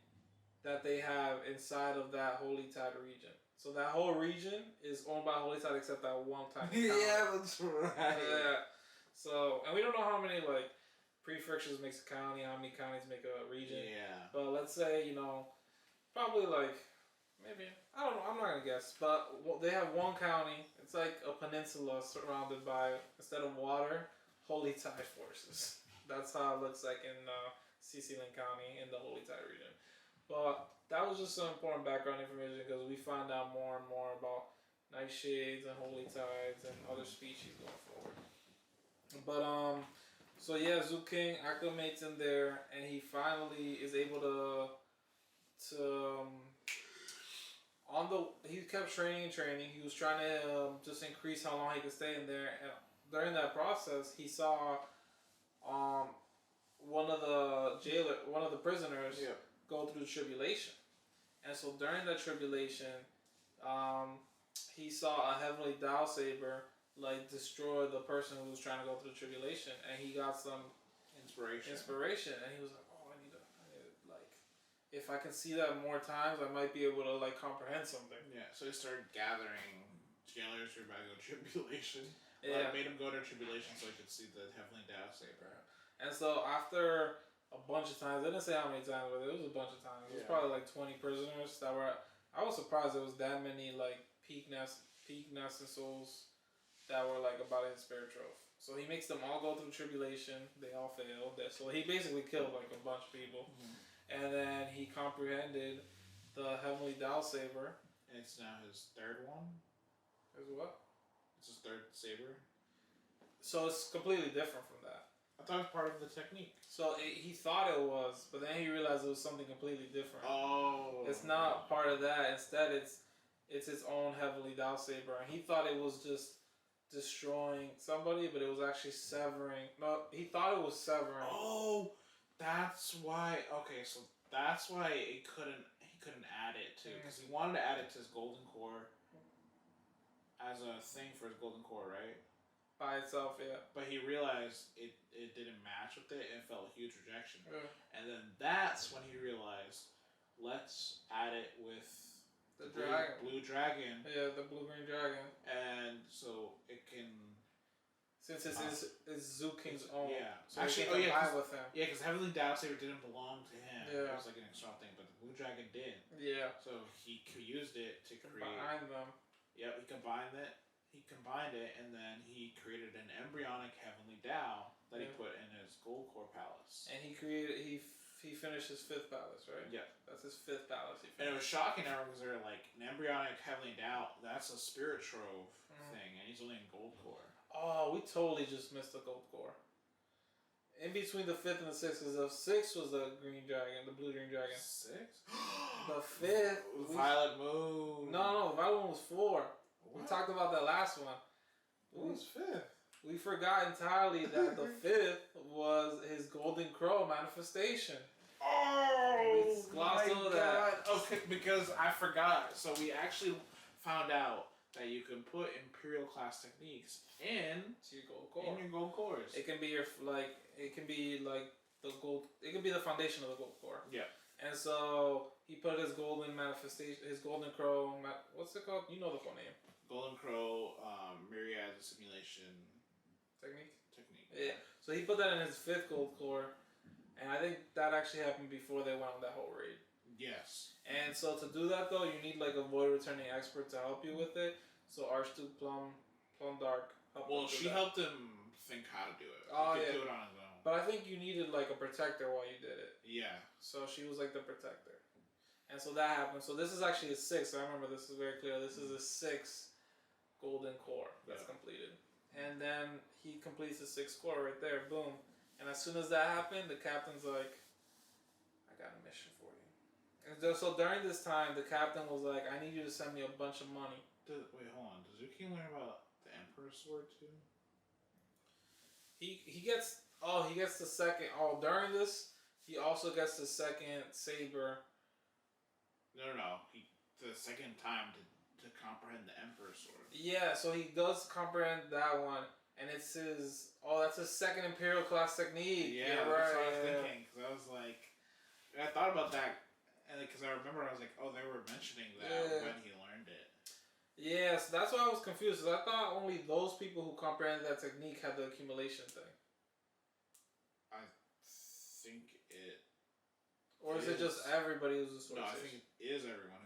that they have inside of that Holy Tide region. So that whole region is owned by Holy Tide except that one tiny county. Yeah, that's right. Yeah. So, and we don't know how many like prefectures makes a county, how many counties make a region. Yeah. But let's say, probably like, maybe, I don't know, I'm not going to guess. But they have one county. It's like a peninsula surrounded by, instead of water, Holy Tide forces. That's how it looks like in Sea-Sealing County in the Holy Tide region. But that was just some important background information because we find out more and more about Nightshades and Holy Tides and other species going forward. But so yeah, Zoo King acclimates in there, and he finally is able to he kept training. He was trying to just increase how long he could stay in there, and during that process, he saw one of the prisoners go through tribulation, and so during that tribulation, he saw a heavenly Tao saber like destroy the person who was trying to go through the tribulation, and he got some inspiration, and he was like, oh, I need to like, if I can see that more times, I might be able to like comprehend something. Yeah, so he started gathering jailers who were about to go to tribulation. Yeah, made him go to tribulation so he could see the heavenly Tao saber. And so after a bunch of times, they didn't say how many times, but it was a bunch of times. It was probably like 20 prisoners that were. I was surprised there was that many like peak Nesson souls that were like about his spirit trove. So he makes them all go through tribulation. They all failed. So he basically killed like a bunch of people. Mm-hmm. And then he comprehended the heavenly Tao saber. And it's now his third one. His what? It's his third saber. So it's completely different from that. I thought it was part of the technique. So he thought it was, but then he realized it was something completely different. Oh. It's not part of that. Instead, it's his own heavenly Tao saber, and he thought it was just destroying somebody, but it was actually severing. No, he thought it was severing. Oh, that's why. Okay, so that's why he couldn't add it to, because he wanted to add it to his golden core as a thing for his golden core, right? By itself, yeah. But he realized it didn't match with it and felt a huge rejection. Yeah. And then that's when he realized, let's add it with the blue dragon. Yeah, the blue-green dragon. And so it can... Since it's Zoo King's own. Yeah. So actually, with him. Yeah, because Heavenly Tao Saber didn't belong to him. Yeah. It was like an external thing, but the blue dragon did. Yeah. So he used it to create... Combine them. Yep, he combined it. And then he created an embryonic heavenly Tao that he put in his gold core palace. And he finished his 5th palace, right? Yeah. That's his 5th palace. And it was shocking to everyone because they're like, an embryonic heavenly Tao, that's a spirit trove thing, and he's only in gold core. Oh, we totally just missed the gold core. In between the 5th and the 6th, because the 6th was the green dragon, the blue green dragon. 6? The 5th. Violet Moon. No, Violet Moon was 4. What? We talked about that last one. What was 5th? We forgot entirely that the 5th was his golden crow manifestation. Oh, my God. That. Okay, because I forgot. So we actually found out that you can put Imperial class techniques in your gold core. In your gold cores. It can be the foundation of the gold core. Yeah. And so he put his golden manifestation, his golden crow. What's it called? You know the full name. Golden Crow, Myriad Simulation Technique. Yeah. So he put that in his 5th gold core, and I think that actually happened before they went on that whole raid. Yes. And so to do that though, you need like a void returning expert to help you with it. So Archduke Plum Dark helped him do she that. helped him think how to do it. Oh, he could yeah. do it on his own. But I think you needed like a protector while you did it. Yeah. So she was like the protector. And so that happened. So this is actually a 6. I remember this is very clear. This is a 6 golden core that's completed. And then he completes the 6th core right there. Boom. And as soon as that happened, the captain's like, I got a mission for you. And so during this time, the captain was like, I need you to send me a bunch of money. Wait, hold on. Does Zuki learn about the Emperor's Sword too? He gets the second. During this, he also gets the second saber. No. The second time to comprehend the Emperor's Sword. Yeah, so he does comprehend that one, and it's his. Oh, that's his second Imperial class technique. Yeah, that's what I was thinking. Because I was like, I thought about that, and because I remember I was like, oh, they were mentioning that when he learned it. Yeah, so that's why I was confused. Because I thought only those people who comprehended that technique had the accumulation thing. I think it. Or is it just everybody who's a sword sage? No, I think it is everyone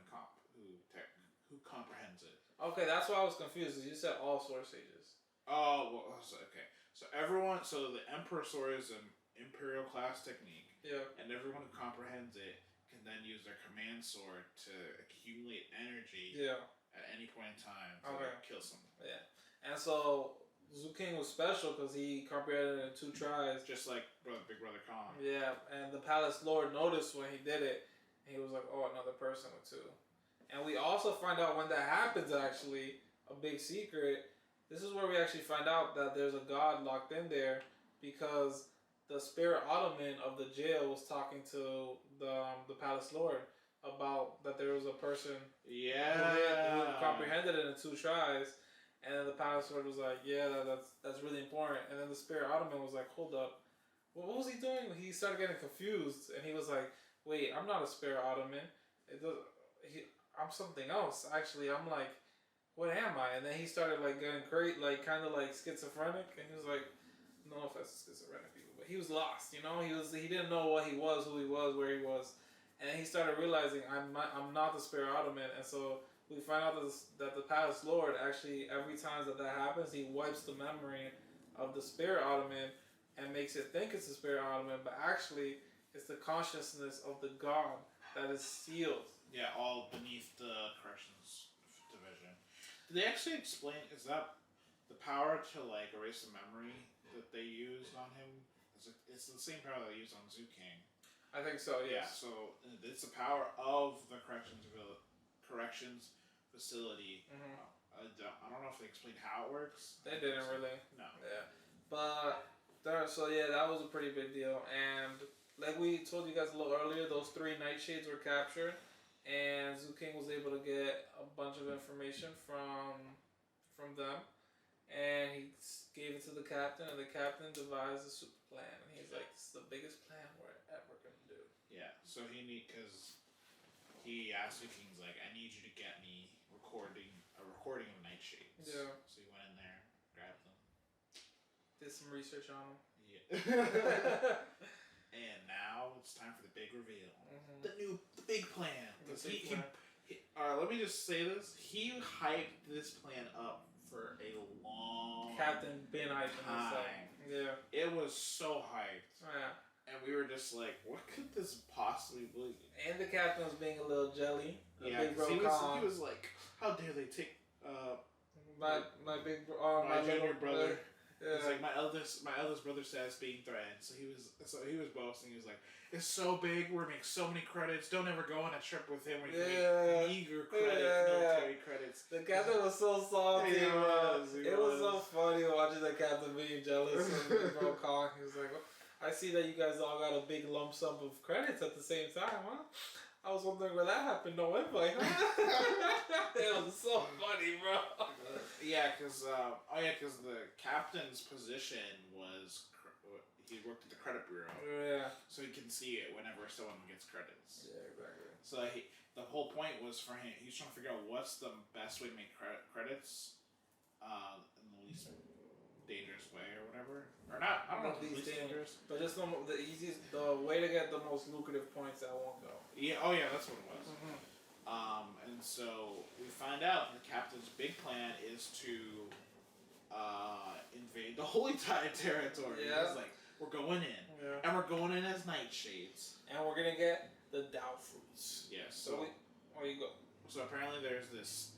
who comprehends it. Okay, that's why I was confused. Because you said all sword sages. Oh, well, okay. So everyone, the Emperor's Sword is an Imperial class technique. Yeah. And everyone who comprehends it can then use their command sword to accumulate energy. Yeah. At any point in time to kill someone. Yeah. And so Zuking was special because he comprehended it in 2 tries. Just like Big Brother Kong. Yeah, and the Palace Lord noticed when he did it, and he was like, oh, another person with 2. And we also find out when that happens, actually, a big secret. This is where we actually find out that there's a god locked in there because the spirit Ottoman of the jail was talking to the Palace Lord about that there was a person who comprehended it in 2 tries, and then the Palace Lord was like, yeah, that's really important. And then the spirit Ottoman was like, hold up, what was he doing? He started getting confused, and he was like, wait, I'm not a spirit Ottoman. I'm something else. Actually, I'm like, what am I? And then he started like getting great, like kind of like schizophrenic, and he was like, no offense to schizophrenic people, but he was lost. He didn't know what he was, who he was, where he was. And then he started realizing, I'm not the spirit Ottoman. And so we find out that the Palace Lord actually, every time that happens, he wipes the memory of the spirit Ottoman and makes it think it's the spirit Ottoman, but actually it's the consciousness of the god that is sealed. Yeah, all beneath the corrections division. Did they actually explain, is that the power to like erase the memory that they used on him? It's the same power they used on Zuking. I think so, yes. Yeah, so it's the power of the corrections facility. Mm-hmm. I don't know if they explained how it works. They didn't really. No. Yeah. But, that was a pretty big deal. And like we told you guys a little earlier, those 3 nightshades were captured. And Zuking was able to get a bunch of information from them. And he gave it to the captain, and the captain devised a super plan. And he's like, "This is the biggest plan we're ever gonna do." Yeah. So because he asked Zuking, he's like, "I need you to get me a recording of Nightshades." Yeah. So he went in there, grabbed them, did some research on them. Yeah. And now it's time for the big reveal. Mm-hmm. The big plan. Let me just say this. He hyped this plan up for a long Captain been hyping time. Yeah. It was so hyped. Yeah. And we were just like, what could this possibly be? And the captain was being a little jelly. Yeah, he was like, how dare they take my junior brother. Yeah. It's like my eldest brother says being threatened. So he was boasting. He was like, "It's so big. We're making so many credits. Don't ever go on a trip with him. We make meager military credits." The captain was so salty. It was so funny watching the captain being jealous of Big Bro Kong. He was like, "I see that you guys all got a big lump sum of credits at the same time, huh? I was wondering where that happened. No invite, huh?" It was so funny, bro. Yeah, because the captain's position was he worked at the credit bureau. Yeah. So he can see it whenever someone gets credits. Yeah, exactly. So the whole point was for him. He's trying to figure out what's the best way to make credits, and the least dangerous way or whatever. Or not, I don't know if it's least dangerous. But just the way to get the most lucrative points at one go. Yeah, oh yeah, that's what it was. And so we find out the captain's big plan is to invade the Holy Tide territory. Yeah. He's like, we're going in. Yeah. And we're going in as nightshades. And we're going to get the Dow fruits. Yes. So where you go? So apparently there's this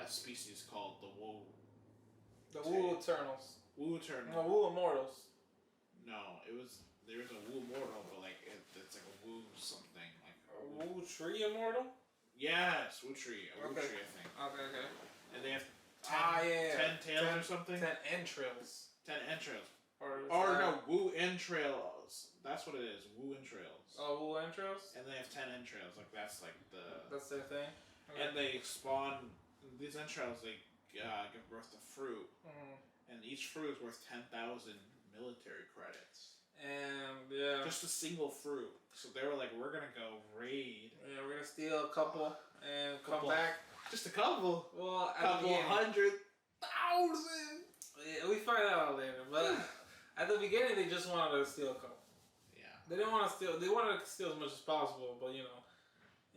species called the Wu. The Wu Eternals. Wu Eternals. No, Wu Immortals. No, there's a Wu Immortal, but like it's like a Wu something. Like a Wu Tree Immortal? Yes, Wu Tree. Wu Tree, I think. Okay. And they have 10 tails or something? 10 entrails. 10 entrails. Or no, Wu entrails. That's what it is. Wu entrails. Oh, Wu entrails? And they have 10 entrails. Like that's like the... That's their thing? Okay. And they spawn... These entrails, they give birth to fruit. And each fruit is worth 10,000 military credits. And, yeah. Just a single fruit. So they were like, we're going to go raid. Yeah, we're going to steal a couple and come back. Just a couple? Well, a couple 100,000. Yeah, we find out later. But at the beginning, they just wanted to steal a couple. Yeah. They didn't want to steal. They wanted to steal as much as possible. But, you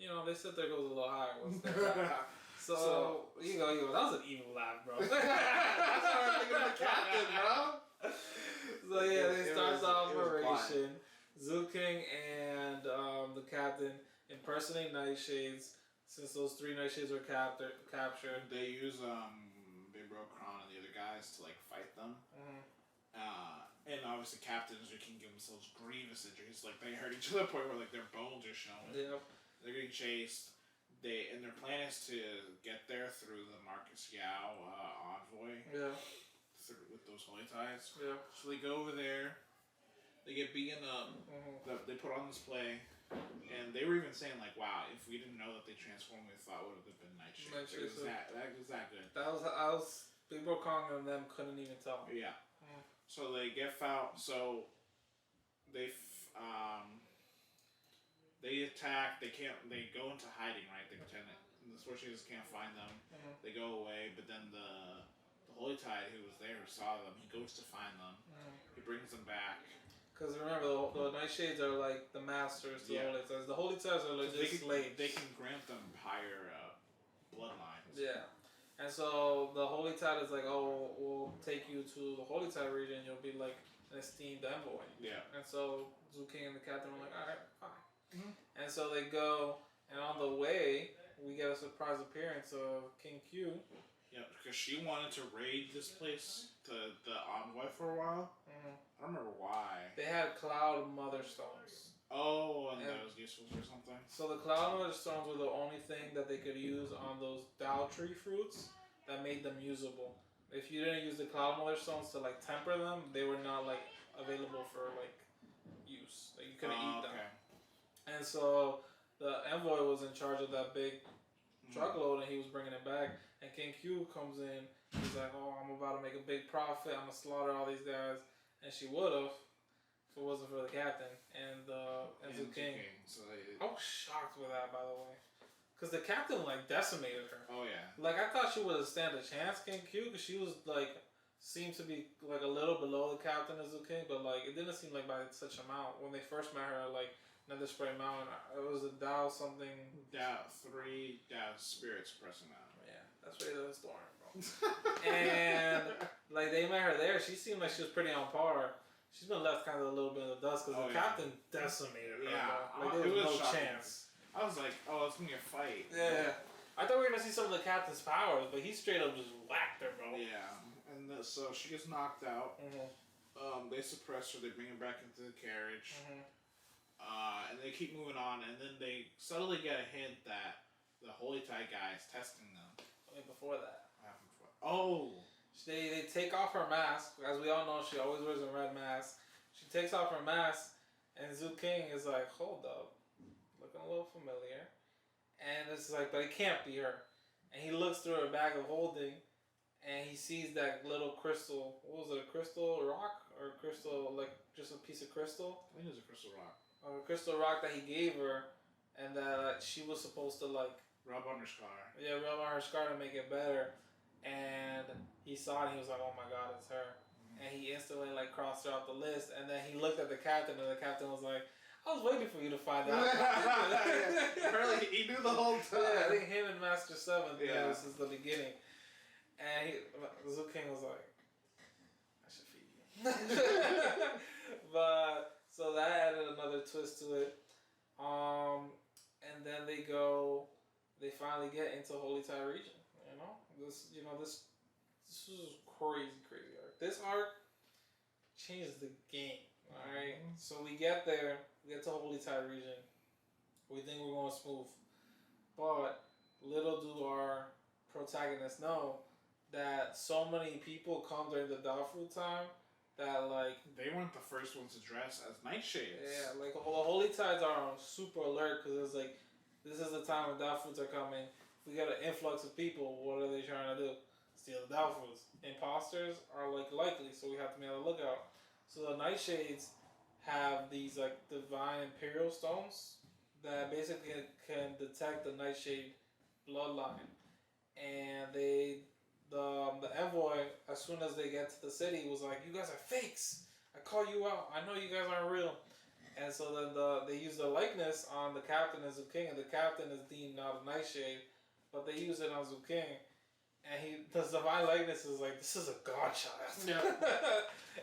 know, they said there goes a little higher. So, you go. That was an evil laugh, bro. That's what I'm thinking of the captain, bro. So, yeah, they start the operation. Zoo King and the captain impersonate nightshades. Since those 3 nightshades were captured. They use Big Bro Kron and the other guys to, like, fight them. And obviously Captain and Zoo King give themselves grievous injuries. Like, they hurt each other to the point where, like, their bones are showing. Yep. They're getting chased. And their plan is to get there through the Marcus Yao envoy. Yeah. With those holy ties. Yeah. So they go over there. They get beaten up. They put on display. And they were even saying, like, wow, if we didn't know that they transformed, we thought it would have been Nightshade. It was that good. I was Big Bro Kong and them couldn't even tell. Yeah. So they get found. So they attack. They go into hiding, right? The Switches can't find them. They go away, but then the Holy Tide, who was there, who saw them, he goes to find them. He brings them back. Because remember, the Nightshades are like the masters to the Holy Tides. The Holy Tides are legit slaves. They can grant them higher bloodlines. Yeah. And so the Holy Tide is like, oh, we'll take you to the Holy Tide region. You'll be like an esteemed envoy. Yeah. And so Zoo King and the captain were like, all right, fine. And so they go, and on the way, we get a surprise appearance of King Q. Yeah, because she wanted to raid this place, the envoy, for a while. I don't remember why. They had Cloud Mother Stones. Oh, and that was useful or something? So the Cloud Mother Stones were the only thing that they could use on those Dao tree fruits that made them usable. If you didn't use the Cloud Mother Stones to, like, temper them, they were not, like, available for, like, use. Like, you couldn't eat them. And so the envoy was in charge of that big truckload, and he was bringing it back. And King Q comes in. He's like, oh, I'm about to make a big profit. I'm going to slaughter all these guys. And she would have if it wasn't for the captain and Zoo King. So I was shocked with that, by the way. Because the captain, like, decimated her. Oh, yeah. Like, I thought she would stand a chance, King Q, because she was, like, seemed to be, like, a little below the captain of Zoo King, but, like, it didn't seem like by such amount. When they first met her, like, Nether Spray Mountain, it was a Dow something. Dow, 3 Dow spirits pressing out. Yeah, that's really the story, bro. And, like, they met her there. She seemed like she was pretty on par. She's been left kind of a little bit in the dust because the captain decimated her. Yeah, like, there was no chance. I was like, oh, it's going to be a fight. Yeah. I thought we were going to see some of the captain's powers, but he straight up just whacked her, bro. Yeah. And so she gets knocked out. They suppress her. They bring her back into the carriage. And they keep moving on. And then they subtly get a hint that the Holy Tide guy is testing them. I mean, before that. What happened before? Oh! They take off her mask. As we all know, she always wears a red mask. She takes off her mask, and Zoo King is like, hold up. Looking a little familiar. And it's like, but it can't be her. And he looks through her bag of holding, and he sees that little crystal. What was it, a crystal rock? Or a crystal, like, just a piece of crystal? I think it was a crystal rock. A crystal rock that he gave her, and that she was supposed to, like... Rub on her scar. Yeah, rub on her scar to make it better. and he saw it and he was like, oh my god, it's her. And he instantly like crossed her off the list, and then he looked at the captain, and the captain was like, I was waiting for you to find out. Apparently he knew the whole time. Yeah, I think him and Master 7 knew Yeah. since the beginning. And Zoo King was like, I should feed you. But so that added another twist to it. And then they finally get into Holy Tide region. This was crazy arc. This arc changes the game. Alright? So we get there, we get to Holy Tide region. We think we're going smooth. But little do our protagonists know that so many people come during the Darfur time that like they weren't the first ones to dress as nightshades. Yeah, like the Holy Tides are on super alert because it's like this is the time when Darfurs are coming. If we get an influx of people, what are they trying to do? Steal the Darfurs. Imposters are like likely, so we have to be on the lookout. So the Nightshades have these like divine imperial stones that basically can detect the Nightshade bloodline, and the envoy, as soon as they get to the city, was like, "You guys are fakes. I call you out. I know you guys aren't real." And so then they use the likeness on the captain as Zoo King, and the captain is deemed not a Nightshade, but they use it on Zoo King, and the divine likeness is like, "This is a godchild." Yeah.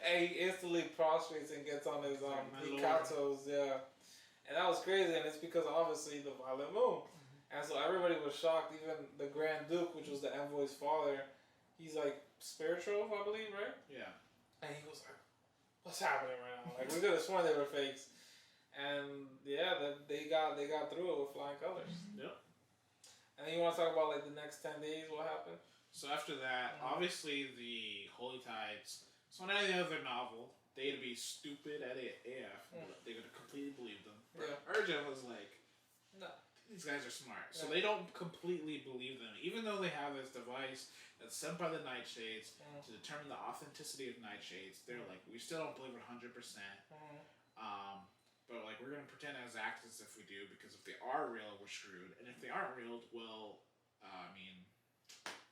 And he instantly prostrates and gets on his Hikatos, yeah. And that was crazy, and it's because obviously the Violet Moon. And so everybody was shocked, even the Grand Duke, which was the envoy's father. He's like spiritual, I believe, right? Yeah. And he was like, what's happening right now? Like, we could have sworn they were fakes. And yeah, they got through it with flying colors. Yep. And then you want to talk about like the next 10 days, what happened? So after that, obviously the Holy Tides, so in any other novel, they'd be stupid at AF. They would have completely believed them. Yeah. Urgent was like, no. These guys are smart. So they don't completely believe them. Even though they have this device that's sent by the Nightshades to determine the authenticity of Nightshades, they're like, we still don't believe it 100%. But like, we're going to pretend as act as if we do, because if they are real, we're screwed. And if they aren't real, well, I mean,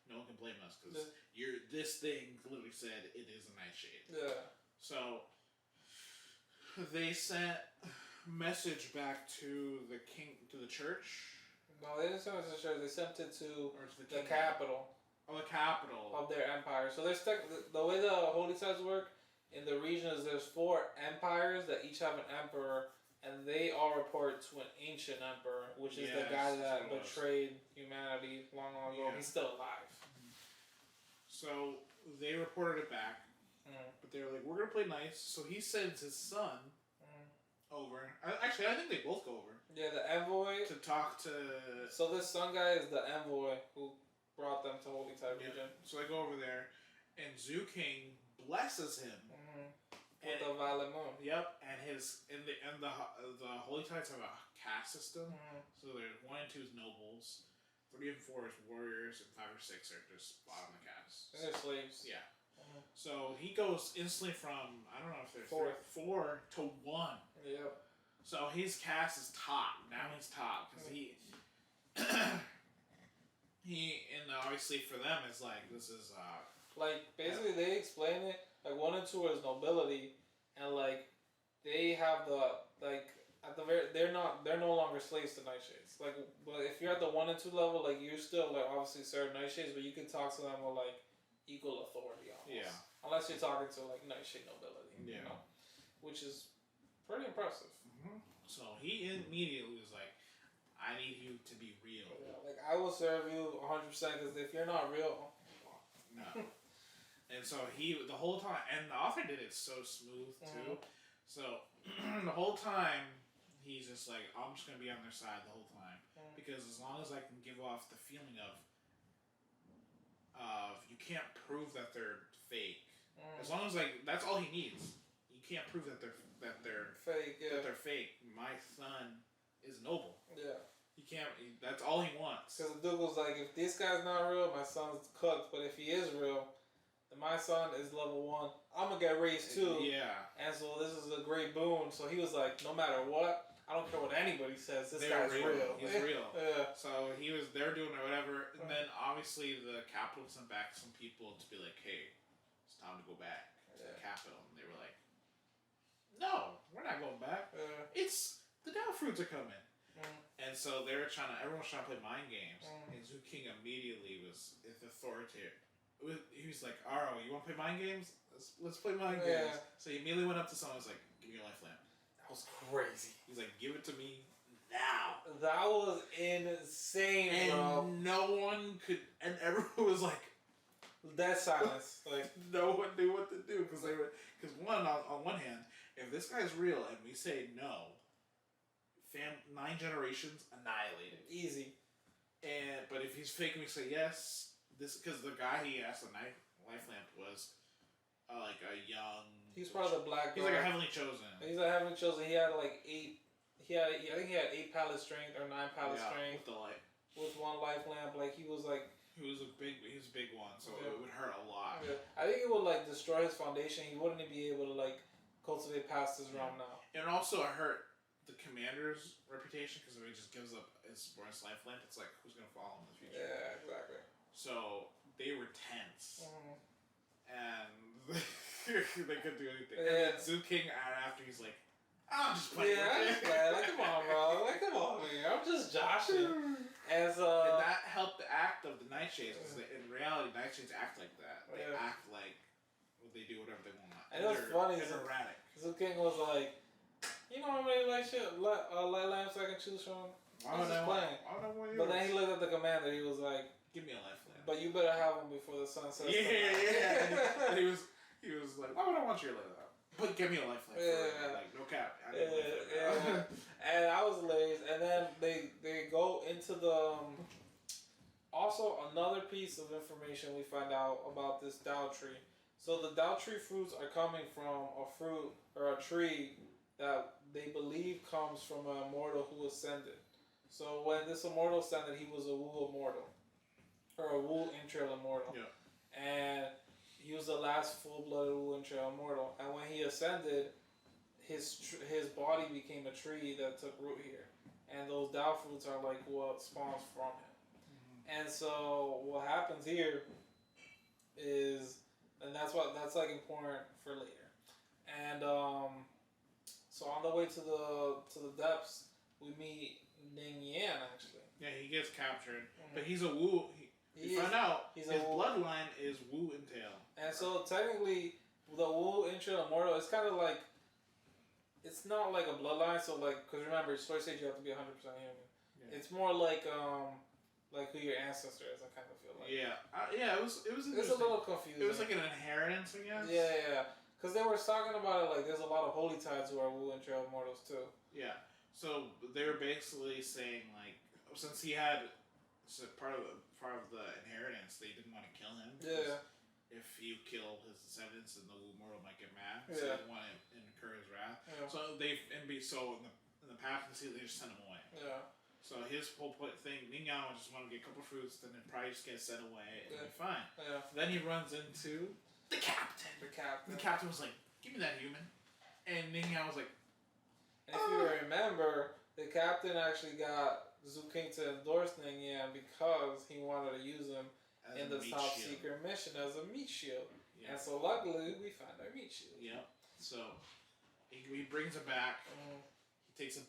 no one can blame us, because this thing literally said it is a Nightshade. Yeah. So they sent message back to the church. No, they didn't send it to the church. They sent it to the capital. Oh, the capital of their empire. So there's the way the Holy Tides work in the region is there's 4 empires that each have an emperor, and they all report to an ancient emperor, which is the guy that betrayed humanity long ago. He's still alive. So they reported it back, but they were like, "We're gonna play nice." So he sends his son over. Actually, I think they both go over. Yeah, the envoy to talk to. So this son guy is the envoy who brought them to Holy Tide region. So they go over there, and Zoo King blesses him with the Violet Moon. Yep, and the Holy Tides have a caste system. So there's 1 and 2 is nobles, 3 and 4 is warriors, and 5 or 6 are just bottom of the caste. And they're slaves. Yeah. So he goes instantly from, I don't know if there's 4 to 1. Yep. So his cast is top. Now he's top because he and obviously for them it's like this is like basically they explain it like 1 and 2 is nobility, and like they have the like at the very they're no longer slaves to Nightshades. Like, but if you're at the 1 and 2 level, like you're still like obviously serve Nightshades, but you can talk to them with like equal authority almost. Yeah. Unless you're talking to like Nightshade nobility. Yeah. You know? Which is pretty impressive. So he immediately was like, I need you to be real. Yeah, like, I will serve you 100% because if you're not real... No. And so the whole time, and the author did it so smooth too. So the whole time, he's just like, I'm just going to be on their side the whole time. Because as long as I can give off the feeling of you can't prove that they're fake. As long as like that's all he needs. You can't prove that they're fake. Yeah. That they're fake. My son is noble. Yeah. He can't. That's all he wants. Because the dude was like, if this guy's not real, my son's cooked. But if he is real, then my son is level 1. I'm gonna get raised too. Yeah. And so this is a great boon. So he was like, no matter what, I don't care what anybody says. This They're guy's real. He's real. Yeah. So they're doing it, whatever. And then obviously the Capitol sent back some people to be like, hey, it's time to go back to the Capitol. And they were like, no, we're not going back. It's the Dow fruits are coming. And so everyone's trying to play mind games. And Zoo King immediately was authoritative. He was like, Aro, you want to play mind games? Let's play mind games. So he immediately went up to someone and was like, give me your life lamp. That was crazy. He's like, give it to me now. That was insane, and bro. No one could, and everyone was like, dead silence. Like no one knew what to do because on one hand, if this guy's real and we say no, 9 generations annihilated, easy. But if he's fake and we say yes, because the guy he asked the life lamp was like a young. He's part of the black. He's like a heavenly chosen. He's a heavenly chosen. He had like 8. I think he had 8 pallet strength or 9 pallet strength. With 1 life lamp, like he was a big one, so it would hurt a lot. Yeah. I think it would like destroy his foundation. He wouldn't be able to like cultivate past his realm now. And also it hurt the commander's reputation because if he just gives up his life lamp, it's like who's gonna follow him in the future? Yeah, exactly. So they were tense, and they couldn't do anything. And then Zoo King, after he's like, I'm just playing. Like, come on, bro. Like, come on, man. I'm just joshing. And that helped the act of the Nightshades because in reality, Nightshades act like that. They act like they do whatever they want. And it was funny. They're erratic. Zoo King was like, you know how many light lamps I can choose from? I'm just playing. But then he looked at the commander. He was like, give me a life lamp. But you better have one before the sun sets. Yeah. And he was like, why would I want your life lamp? But give me a life lamp. Like, no cap. And I was hilarious. And then they go into the. Also, another piece of information we find out about this Dao tree. So the Dao tree fruits are coming from a fruit or a tree that they believe comes from an immortal who ascended. So when this immortal ascended, he was a Wu immortal. Or a Wu Intrail immortal. Yeah. And he was the last full-blooded Wu Intrail immortal. And when he ascended, his body became a tree that took root here. And those Dao fruits are like what spawns from him. And so what happens here is, and that's like important for later. And so on the way to the depths, we meet Ning Yan actually. Yeah, he gets captured, but he's a Wu. We find out his bloodline is Wu Entail. And so technically, the Wu Intrail Immortal, it's kind of like, it's not like a bloodline. So like, because remember, Story says you have to be 100% human. Yeah. It's more like who your ancestor is. I kind of feel like. Yeah, it was. It was a little confusing. It was like an inheritance, I guess. Yeah. Because they were talking about it like there's a lot of holy tides who are Wu and Trail Immortals too. Yeah. So they were basically saying like, since he had part of the inheritance, they didn't want to kill him. Yeah. If you kill his descendants, then the Wu Mortal might get mad. Yeah. So they didn't want to incur his wrath. Yeah. So in the past, they just sent him away. Yeah. So his whole thing, Ning Yang just wanted to get a couple fruits, then it probably just get sent away and be fine. Yeah. Then he runs into the captain. The captain was like, "Give me that human," and Ning Yang was like, and if you remember, the captain actually got Zoo King to endorse Ning Yang because he wanted to use him in the top secret mission as a meat shield. Yeah. And so luckily we found our meat shield. Yep. So he brings it back. He takes a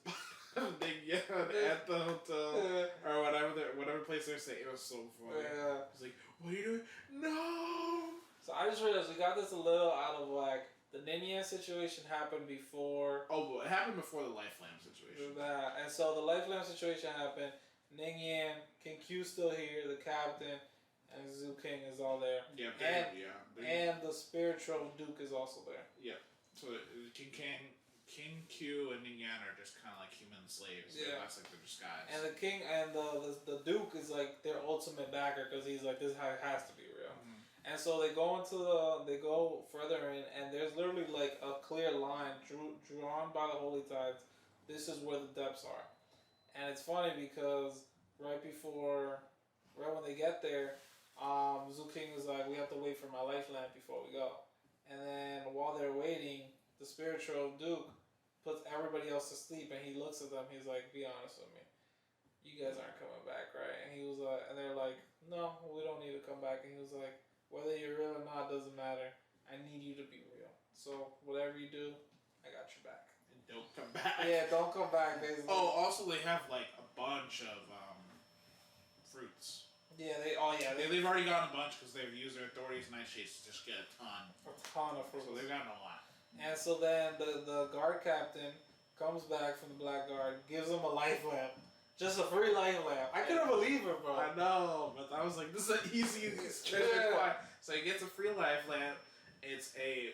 Ning Yang at the hotel or whatever place they're staying. It was so funny. Yeah. He's like, "What are you doing?" No. So I just realized we got this a little out of whack. The Ning Yang situation happened before. Oh, well, it happened before the life lamp situation. And so the life lamp situation happened. Ning Yang, King Q's still here, the captain, and Zoo King is all there. Yeah, and the spiritual Duke is also there. Yeah. So King Q and Ning Yan are just kind of like human slaves. Yeah. That's like their disguise. And the king and the Duke is like their ultimate backer because he's like, this has to be real. Mm-hmm. And so they go further in, and there's literally like a clear line drawn by the holy tides. This is where the depths are. And it's funny because right when they get there, Zoo King was like, we have to wait for my life lamp before we go. And then while they're waiting, the spiritual Duke puts everybody else to sleep, and he looks at them. He's like, "Be honest with me. You guys aren't coming back, right?" And he was like, and they're like, "No, we don't need to come back." And he was like, "Whether you're real or not doesn't matter. I need you to be real. So whatever you do, I got your back. And don't come back." Yeah, don't come back, basically. Oh, also they have like a bunch of fruits. Yeah, They've already gotten a bunch because they've used their authorities and nightshades to just get a ton of fruits. So they've gotten a lot. And so then the guard captain comes back from the black guard, gives him a life lamp. Just a free life lamp. I couldn't believe it, bro. I know, but I was like, this is an easy treasure find. So he gets a free life lamp. It's a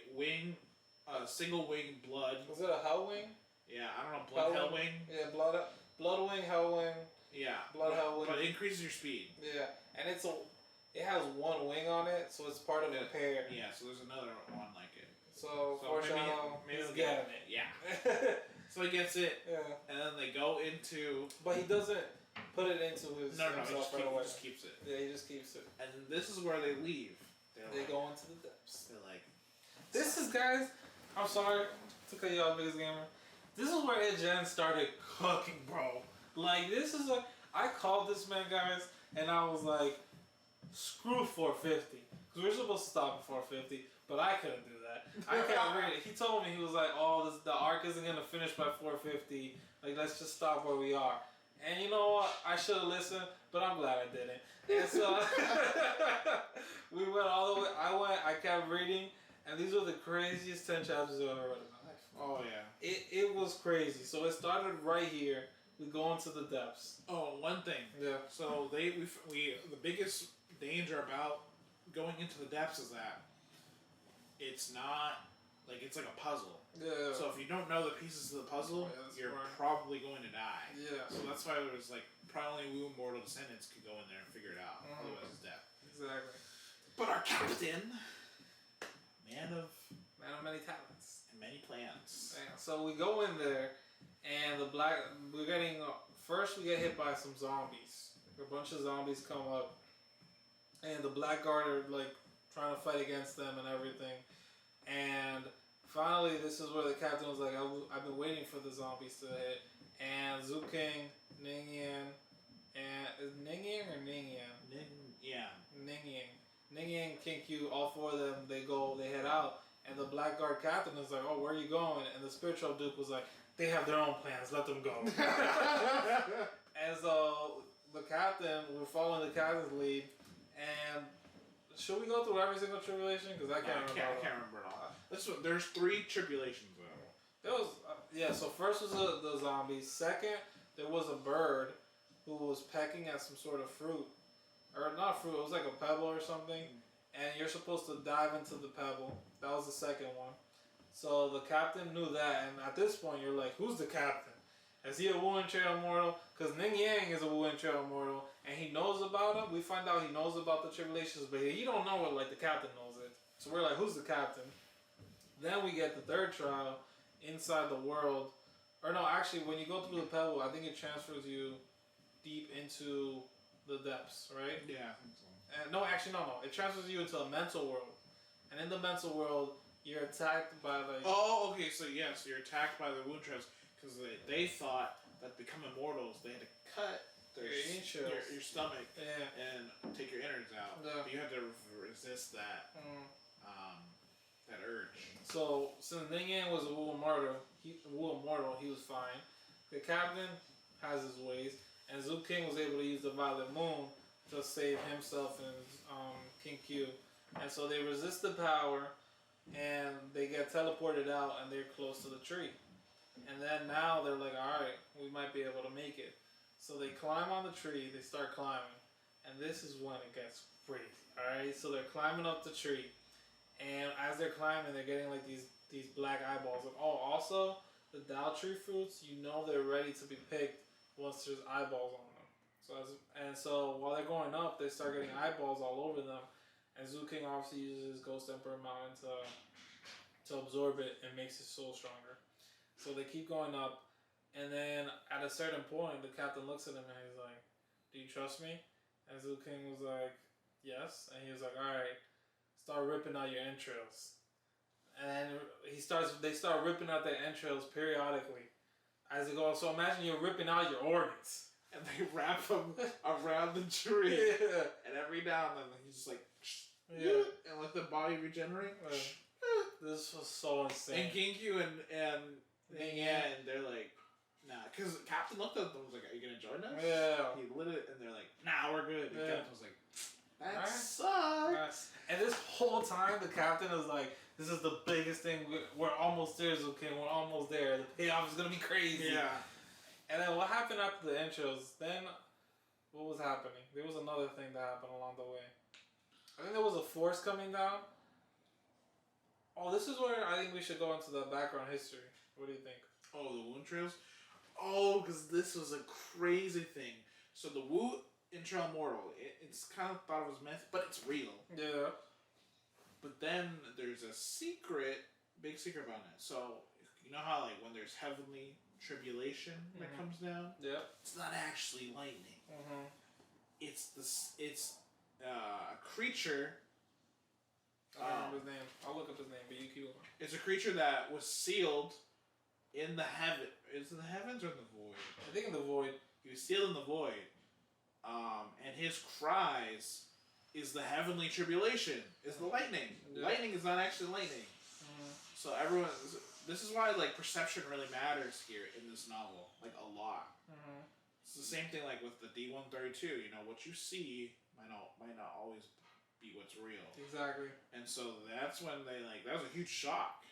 single wing blood. Was it a hell wing? Yeah, I don't know, blood hell wing. Yeah, blood wing, hell wing. Yeah, blood hell wing. But it increases your speed. Yeah, and it has one wing on it, so it's part of a pair. Yeah, so there's another one like it. So maybe he's getting it. Yeah. So he gets it. Yeah. And then they go into. But he doesn't put it into his. No, he just keeps it. Yeah, he just keeps it. And this is where they leave. They go into the depths. They're like. This is, guys. I'm sorry to cut you off, biggest gamer. This is where Jen started cooking, bro. Like, this is like, I called this man, guys, and I was like, screw 450. Because we're supposed to stop at 450, but I couldn't do that. I can't read it. He told me, he was like, oh, the arc isn't going to finish by 450. Like, let's just stop where we are. And you know what? I should have listened, but I'm glad I didn't. And so, we went all the way. I kept reading, and these were the craziest 10 chapters I've ever read in my life. Oh, yeah. It was crazy. So it started right here. We go into the depths. Oh, one thing. Yeah. So the biggest danger about going into the depths is that it's not like it's like a puzzle. Yeah. So if you don't know the pieces of the puzzle, you're probably going to die. Yeah. So that's why there was like probably only mortal descendants could go in there and figure it out. Otherwise, it's death. Exactly. But our captain, man of many talents and many plans. Yeah. So we go in there. And first we get hit by some zombies. A bunch of zombies come up, and the black guard are like trying to fight against them and everything. And finally, this is where the captain was like, I've been waiting for the zombies to hit. And Zhu King, Ningyan, and is Ningyan or Ningyan? Ningyan, King Q, all four of them, they head out. And the black guard captain is like, oh, where are you going? And the spiritual duke was like, they have their own plans. Let them go. And so we're following the captain's lead. And should we go through every single tribulation? Because I can't remember. I can't remember it all. There's 3 tribulations though. There was So first was the zombies. Second, there was a bird who was pecking at some sort of fruit, or not fruit. It was like a pebble or something. And you're supposed to dive into the pebble. That was the second one. So the captain knew that, and at this point you're like, who's the captain? Is he a Wu and Trail mortal? Because Ning Yang is a Wu and Trail mortal, and he knows about them. We find out he knows about the tribulations, but he don't know it like the captain knows it. So we're like, who's the captain? Then we get the third trial inside the world. Or no, actually, when you go through the pebble, I think it transfers you deep into the depths, right? Yeah, I think so. No. It transfers you into a mental world. And in the mental world, you're attacked by like... Oh, okay, so yes, you're attacked by the wound traps because they thought that to become immortals, they had to cut your stomach and take your innards out. Yeah. But you had to resist that that urge. So, since Ning Yang was a Wu immortal, he was fine. The captain has his ways, and Zhu King was able to use the Violet Moon to save himself and King Q. And so they resist the power, and they get teleported out, and they're close to the tree. And then now they're like, alright, we might be able to make it. So they climb on the tree, they start climbing. And this is when it gets crazy, alright? So they're climbing up the tree. And as they're climbing, they're getting like these black eyeballs. And also, the Dao tree fruits, you know they're ready to be picked once there's eyeballs on them. So while they're going up, they start getting eyeballs all over them. And Zhu King obviously uses his Ghost Emperor Mountain to absorb it and makes his soul stronger. So they keep going up, and then at a certain point, the captain looks at him and he's like, "Do you trust me?" And Zhu King was like, "Yes." And he was like, "All right, start ripping out your entrails." And they start ripping out their entrails periodically as they go. So imagine you're ripping out your organs. And they wrap them around the tree. Yeah. And every now and then he's just like, and let the body regenerate. This was so insane. And Ginkyu and they're like, nah. Because Captain looked at them and was like, are you going to join us? Yeah. He lit it and they're like, nah, we're good. And Captain was like, that sucks. And this whole time, the captain is like, this is the biggest thing. We're almost there, Zukin. We're almost there. The payoff is going to be crazy. Yeah. And then what happened after the intros? Then, what was happening? There was another thing that happened along the way. I think there was a force coming down. Oh, this is where I think we should go into the background history. What do you think? Oh, the wound trails? Oh, because this was a crazy thing. So the Wu Intrail Mortal, it's kind of thought of as myth, but it's real. Yeah. But then there's a big secret about it. So, you know how like when there's heavenly tribulation that comes down? Yeah. It's not actually lightning. Mm-hmm. It's a creature. I don't remember his name. I'll look up his name, but you keep going. It's a creature that was sealed in the heaven. Is it the heavens or the void? I think in the void. He was sealed in the void. And his cries is the heavenly tribulation. Is the lightning. Yeah. Lightning is not actually lightning. Mm-hmm. So this is why like perception really matters here in this novel, like a lot. Mm-hmm. It's the same thing like with the D-132. You know, what you see might not always be what's real. Exactly. And so that's when that was a huge shock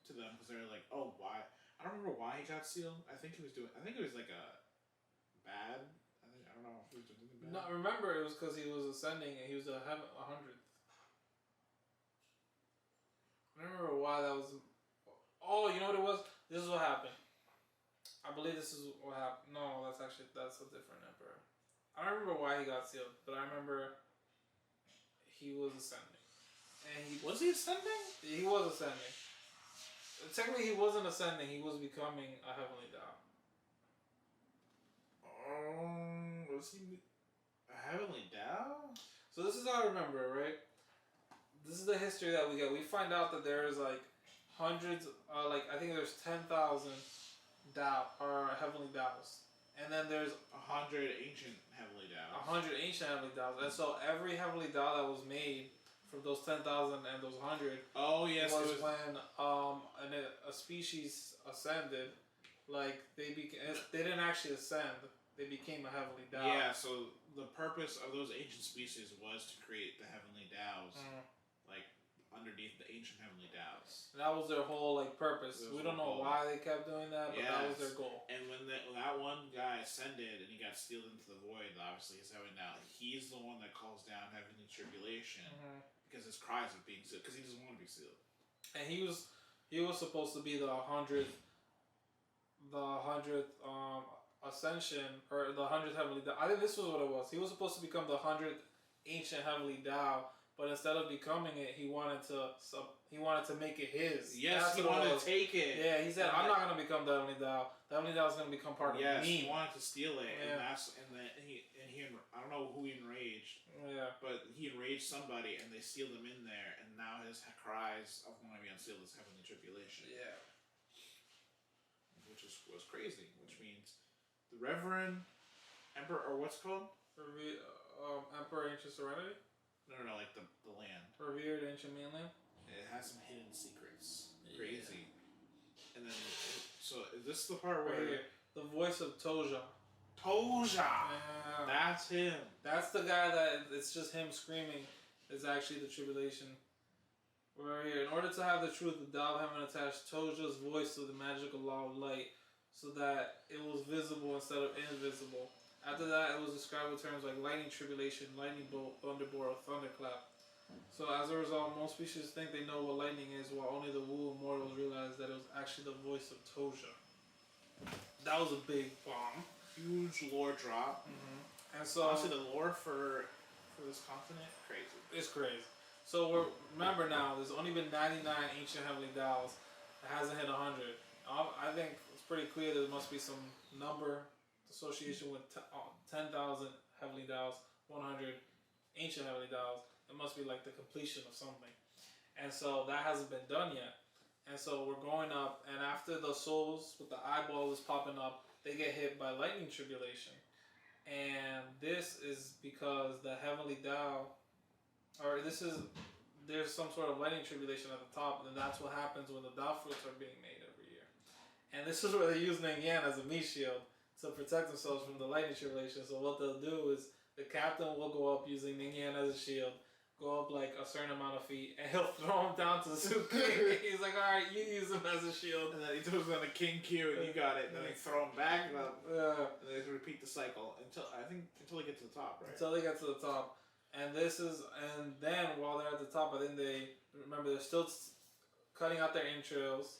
to them because they were like, oh, why? I don't remember why he got sealed. I think it was like a bad. I don't know if he was doing something bad. No, remember it was because he was ascending and he was 100th. I don't remember why that was. Oh, you know what it was? This is what happened. I believe this is what happened. No, that's a different emperor. I don't remember why he got sealed, but I remember he was ascending. And was he ascending? He was ascending. Technically, he wasn't ascending. He was becoming a heavenly Tao. Was he a heavenly Tao? So this is how I remember it, right? This is the history that we get. We find out that there is like hundreds, I think there's 10,000 Tao or heavenly Taos, and then there's 100 ancient heavenly Taos. 100 ancient heavenly Taos, and so every heavenly Tao that was made from those 10,000 and those 100. Oh yes, was when a species ascended, like they didn't actually ascend. They became a heavenly Tao. Yeah, so the purpose of those ancient species was to create the heavenly Taos, like underneath the ancient heavenly Taos. And that was their whole purpose. We don't know why they kept doing that, but that was their goal. And when that one guy ascended and he got sealed into the void, obviously he's heaven now. He's the one that calls down heavenly tribulation because his cries are being sealed because he doesn't want to be sealed. And he was supposed to be the 100th ascension, or the 100th heavenly Tao. I think this was what it was. He was supposed to become the 100th ancient heavenly Tao, but instead of becoming it, he wanted to make it his. Yes, he wanted to take it. Yeah, he said, "I'm not going to become the heavenly Tao. The heavenly Tao is going to become part of me." Yes, he wanted to steal it, yeah. and he I don't know who he enraged. Yeah, but he enraged somebody, and they sealed him in there, and now his cries of wanting to be unsealed is heavenly tribulation. Yeah, which was crazy. Which means the Reverend Emperor, or what's it called? Emperor Ancient Serenity? No, like the land. Revered Ancient Mainland? It has some hidden secrets. Crazy. And then, so is this the part where... The voice of Toja. Toja! Yeah. That's him. That's the guy that, it's just him screaming, is actually the tribulation. We're here. In order to have the truth, the Tao of Heaven attached Toja's voice to the magical law of light, so that it was visible instead of invisible. After that, it was described with terms like lightning tribulation, lightning bolt, thunderbolt, or thunderclap. So as a result, most species think they know what lightning is, while only the Wu immortals realize that it was actually the voice of Toja. That was a big bomb. Huge lore drop. And so honestly, the lore for this continent, crazy. It's crazy. So remember now, there's only been 99 ancient heavenly Taos. It hasn't hit 100. I think it's pretty clear there must be some number association with 10,000 heavenly Taos, 100 ancient heavenly Taos. It must be like the completion of something. And so that hasn't been done yet. And so we're going up, and after the souls with the eyeball is popping up, they get hit by lightning tribulation. And this is because the heavenly Tao, or there's some sort of lightning tribulation at the top, and that's what happens when the Tao fruits are being made every year. And this is where they use Ning Yan as a meat shield to protect themselves from the lightning tribulation. So what they'll do is the captain will go up using Ning Yan as a shield, go up like a certain amount of feet, and he'll throw him down to the Zoo King. He's like, all right, you use him as a shield. And then he throws on the King Q, and you got it. And then they throw him back up. And they repeat the cycle until they get to the top, right? Until they get to the top. And then while they're at the top, I think they're still cutting out their entrails.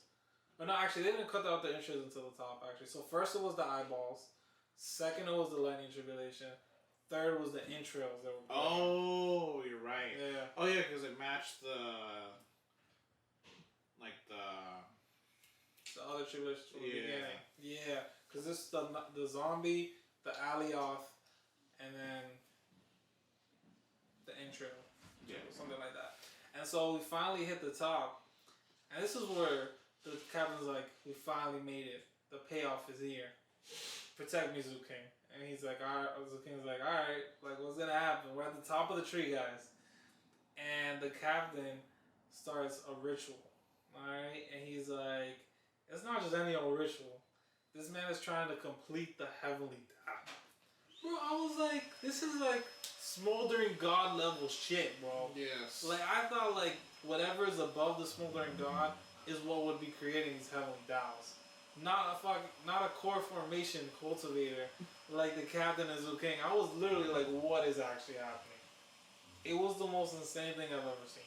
But no, actually, they didn't cut out the entrails until the top, actually. So first it was the eyeballs. Second it was the lightning tribulation. Third was the entrails that were broken. Oh, you're right. Yeah. Oh, yeah, because it matched the other tribulation from the beginning. Yeah, because this is the zombie, the Alioth, and then the entrail. Yeah, something like that. And so we finally hit the top. And this is where the captain's like, we finally made it. The payoff is here. Protect me, Zoo King. And he's like, alright, Zoo King's like, alright, like, what's gonna happen? We're at the top of the tree, guys. And the captain starts a ritual. Alright? And he's like, it's not just any old ritual. This man is trying to complete the heavenly Tao. Bro, I was like, this is like smoldering god level shit, bro. Yes. Like, I thought, like, whatever is above the smoldering god is what would be creating these heavenly Taos. Not a core formation cultivator like the captain and Zoo King. I was literally like, what is actually happening? It was the most insane thing I've ever seen.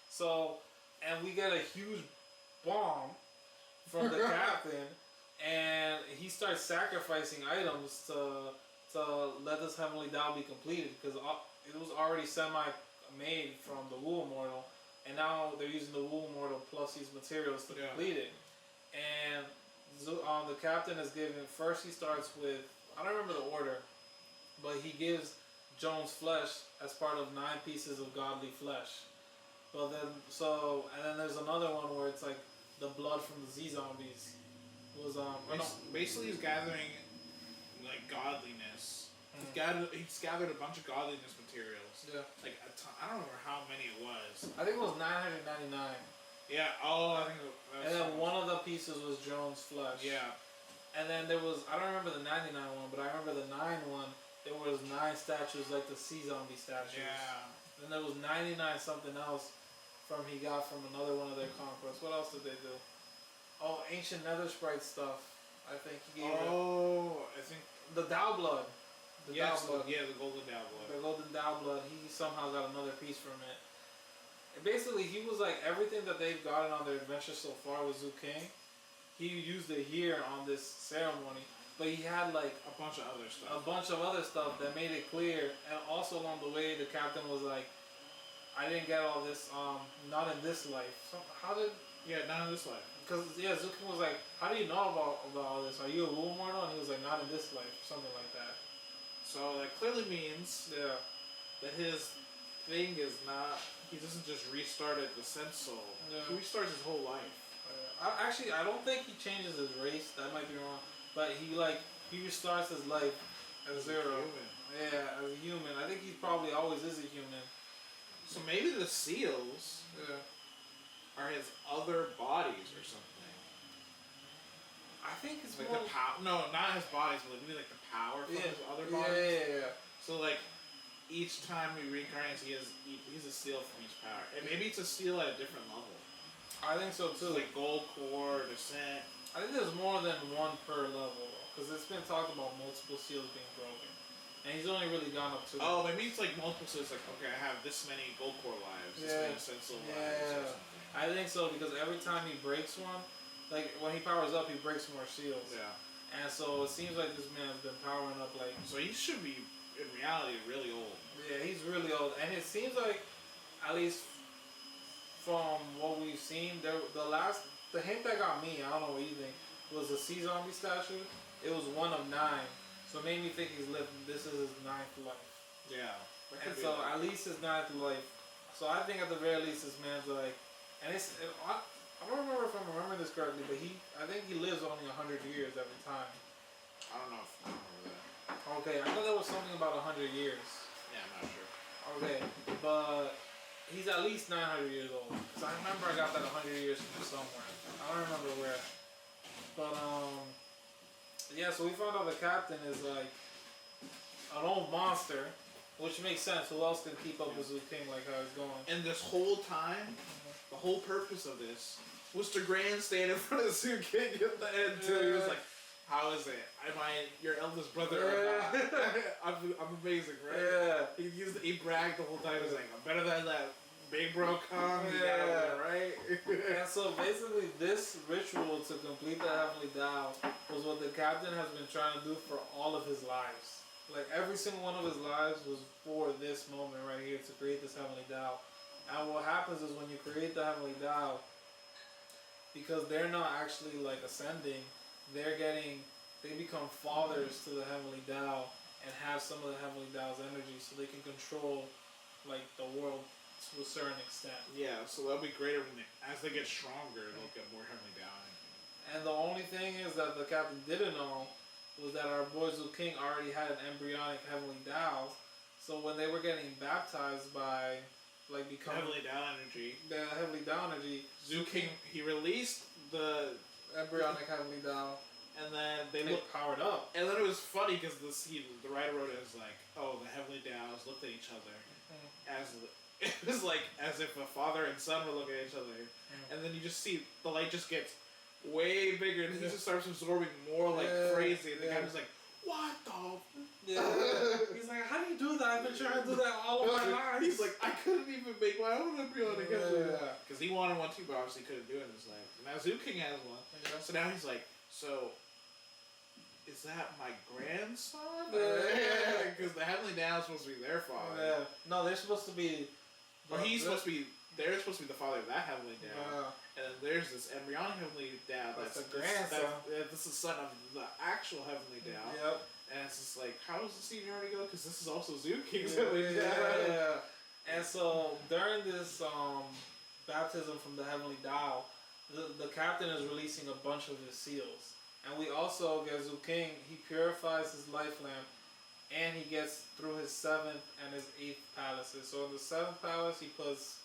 So, and we get a huge bomb from the captain, and he starts sacrificing items to let this heavenly Tao be completed, because it was already semi-made from the Wu Immortal, and now they're using the Wu Immortal plus these materials to complete it. And the captain is given, first he starts with, I don't remember the order, but he gives Jones flesh as part of 9 pieces of godly flesh. But then, and then there's another one where it's like the blood from the Z zombies was basically he's gathering like godliness. He's gathered a bunch of godliness materials. Yeah. Like a ton, I don't remember how many it was. I think it was 999. Yeah. Oh, I think. And then one of the pieces was Jones flesh. Yeah. And then there was, I don't remember the 99 one, but I remember the 9 one. There was 9 statues like the sea zombie statues. Yeah. Then there was 99 something else he got from another one of their conquests. What else did they do? Oh, ancient nether sprite stuff. I think he gave it. I think the Tao blood. Tao blood. Yeah, the golden Tao blood. The golden Tao blood. He somehow got another piece from it. And basically, he was like, everything that they've gotten on their adventure so far with Zoo King, he used it here on this ceremony. But he had like a bunch of other stuff that made it clear. And also along the way, the captain was like, I didn't get all this, not in this life. So how did... Yeah, not in this life. Because, yeah, Zoo King was like, how do you know about all this? Are you a Wu Immortal? And he was like, not in this life. Something like that. So that clearly means that his thing is not... He doesn't just restart at the Sense Soul. Yeah. He restarts his whole life. I don't think he changes his race. That might be wrong. But he restarts his life as zero. Yeah, as a human. I think he probably always is a human. So maybe the seals are his other bodies or something. I think it's like more... the power. No, not his bodies, but maybe like the power from his other bodies. Yeah. So like each time he reincarnates, he's a seal from each power, and maybe it's a seal at a different level. I think so too. So like gold core, descent. I think there's more than one per level, because it's been talked about multiple seals being broken. And he's only really gone up to... Oh, maybe it's like multiple seals, like, okay, I have this many gold core lives, this many essential lives or something. I think so, because every time he breaks one, like, when he powers up, he breaks more seals. Yeah. And so it seems like this man has been powering up, like... So he should be, in reality, really old. Yeah, he's really old. And it seems like, at least from what we've seen, the hint that got me, I don't know what you think, was a sea zombie statue. It was 1 of 9. So it made me think this is his 9th life. Yeah. And so at least his 9th life. So I think at the very least this man's like, and I don't remember if I'm remembering this correctly, but I think he lives only 100 years every time. I don't know if I remember that. Okay, I thought there was something about 100 years. Yeah, I'm not sure. Okay, but he's at least 900 years old. Cause I remember I got that 100 years from somewhere. I don't remember where. But yeah. So we found out the captain is like an old monster, which makes sense. Who else can keep up with Zoo King like how it's going? And this whole time, the whole purpose of this was to grandstand in front of Zoo King at the end too. He was like, "How is it? Am I your eldest brother or not? I'm amazing, right?" Yeah. He bragged the whole time. He was like, "I'm better than that big bro Kong." Yeah. Right. And so basically, this ritual to complete the Heavenly Tao was what the captain has been trying to do for all of his lives. Like every single one of his lives was for this moment right here to create this Heavenly Tao. And what happens is when you create the Heavenly Tao, because they're not actually like ascending, they become fathers to the Heavenly Tao and have some of the Heavenly Tao's energy, so they can control like the world to a certain extent. Yeah, so they'll be greater as they get stronger. They'll get more Heavenly Tao. And the only thing is that the captain didn't know was that our boy Zoo King already had an embryonic Heavenly Tao. So when they were getting baptized by like becoming Heavenly Tao energy, the Heavenly Tao energy, Zoo King, he released the embryonic Heavenly Tao, and then they powered up. And then it was funny because the writer wrote it as like, oh, the Heavenly Taos looked at each other as it was like as if a father and son were looking at each other, and then you just see the light just gets way bigger and he just starts absorbing more like crazy. And the guy was like, "What the?" He's like, "How do you do that? I've been trying to do that all of my life." He's like, "I couldn't even make my own embryonic because he wanted one too, but obviously couldn't do it in his life. Now Zoo King has one, so now he's like, so is that my grandson? Because the Heavenly Tao is supposed to be their father. No, they're supposed to be. Or he's supposed to be. They're supposed to be the father of that Heavenly Tao. And then there's this embryonic Heavenly Tao that's the grandson. This is the son of the actual Heavenly Tao. Yep. And it's just like, how does the seniority go? Because this is also Zoo King's Heavenly Tao. Yeah. And so during this baptism from the Heavenly Tao, the captain is releasing a bunch of his seals. And we also get Zoo King, he purifies his life lamp, and he gets through his 7th and his 8th palaces. So in the 7th palace, he puts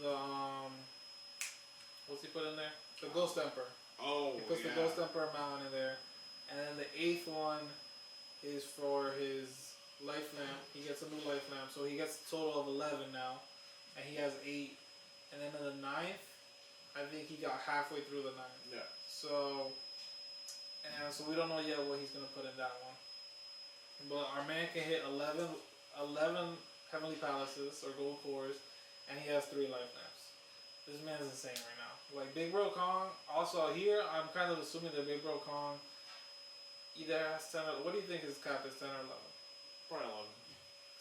the, what's he put in there? The Ghost Emperor. Oh, he puts the Ghost Emperor mountain in there. And then the 8th one is for his life lamp. He gets a new life lamp. So he gets a total of 11 now. And he has 8. And then in the 9th, I think he got halfway through the 9th. Yeah. So we don't know yet what he's going to put in that one. But our man can hit 11 Heavenly Palaces or Gold Cores, and he has 3 life lamps. This man's insane right now. Like Big Bro Kong, also here, I'm kind of assuming that Big Bro Kong either has 10 or... What do you think his cap is, 10 or 11? Probably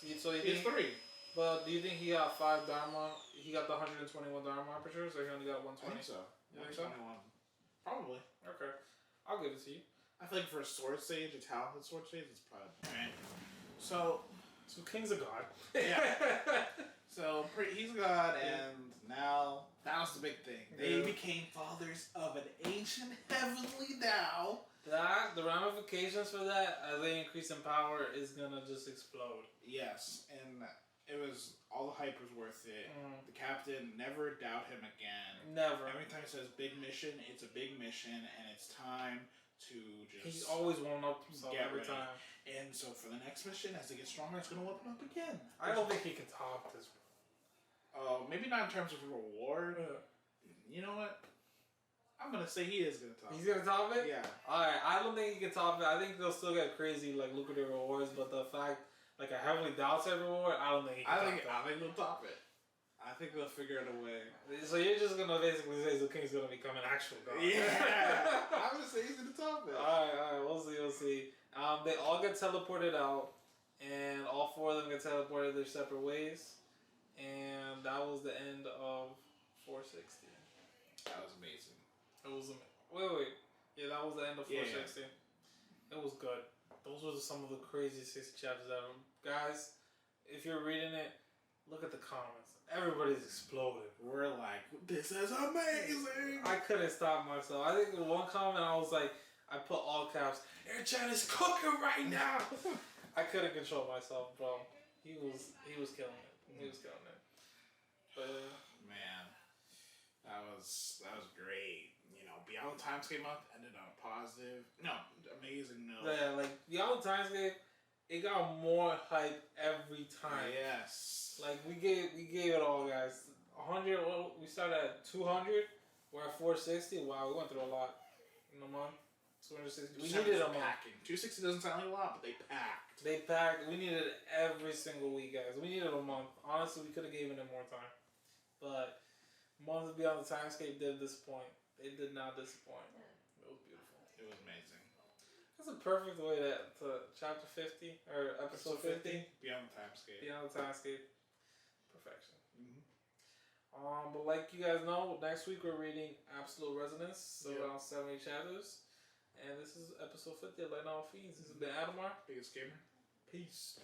11. So he has 3. But do you think he got 5 Dharma? He got the 121 Dharma apertures, or he only got 120? I think so. You think so? 121. Probably. Okay. I'll give it to you. I think for a sword sage, a talented sword sage, it's probably right. So King's a god. Yeah. So he's a god, and now that was the big thing. They became fathers of an ancient Heavenly Tao. The ramifications for that, as they increase in power, is gonna just explode. Yes, and it was all the hype was worth it. The captain never doubt him again. Never. Every time he says big mission, it's a big mission, and it's time to just. He's always warming up himself every time. And so for the next mission, as they get stronger, it's gonna open up again. I don't think he can top this. Maybe not in terms of reward. You know what? I'm gonna say he is gonna top it. He's gonna top it? Yeah. Alright, I don't think he can top it. I think they'll still get crazy, like, lucrative rewards, but the fact, like, a Heavenly Tao type reward, I don't think he can top it. I think they'll top it. I think they'll figure out a way. So you're just gonna basically say the King's gonna become an actual god. Yeah! I'm gonna say he's gonna top it. Alright, we'll see. They all get teleported out, and all 4 of them get teleported their separate ways. And that was the end of 460. That was amazing. It was wait. Yeah, that was the end of 460. Yeah. It was good. Those were some of the craziest 60 chapters ever. Guys, if you're reading it, Look at the comments. Everybody's exploded. We're like, this is amazing. I couldn't stop myself. I think in one comment I was like, I put all caps, Air China's cooking right now. I couldn't control myself, bro. He was killing it. He was killing it. But man, that was great. You know, Beyond the Timescape month ended on a positive, amazing note. yeah, like Beyond the Timescape, it got more hype every time. Yes. Like we gave it all, guys. 100. Well, we started at 200. We're at 460. Wow, we went through a lot in a month. 260. We needed a month. 260 doesn't sound like a lot, but they packed. They packed. We needed it every single week, guys. We needed a month. Honestly, we could have given it more time, but months Beyond the Timescape did disappoint. They did not disappoint. It was beautiful. It was amazing. That's a perfect way to chapter 50 or episode 50. Beyond the Timescape. Beyond the Timescape. Perfection. But like you guys know, next week we're reading Absolute Resonance, so around 70 chapters. And this is episode 50 of Lighting All Fiends. This has been Adamar. Biggest gamer. Peace.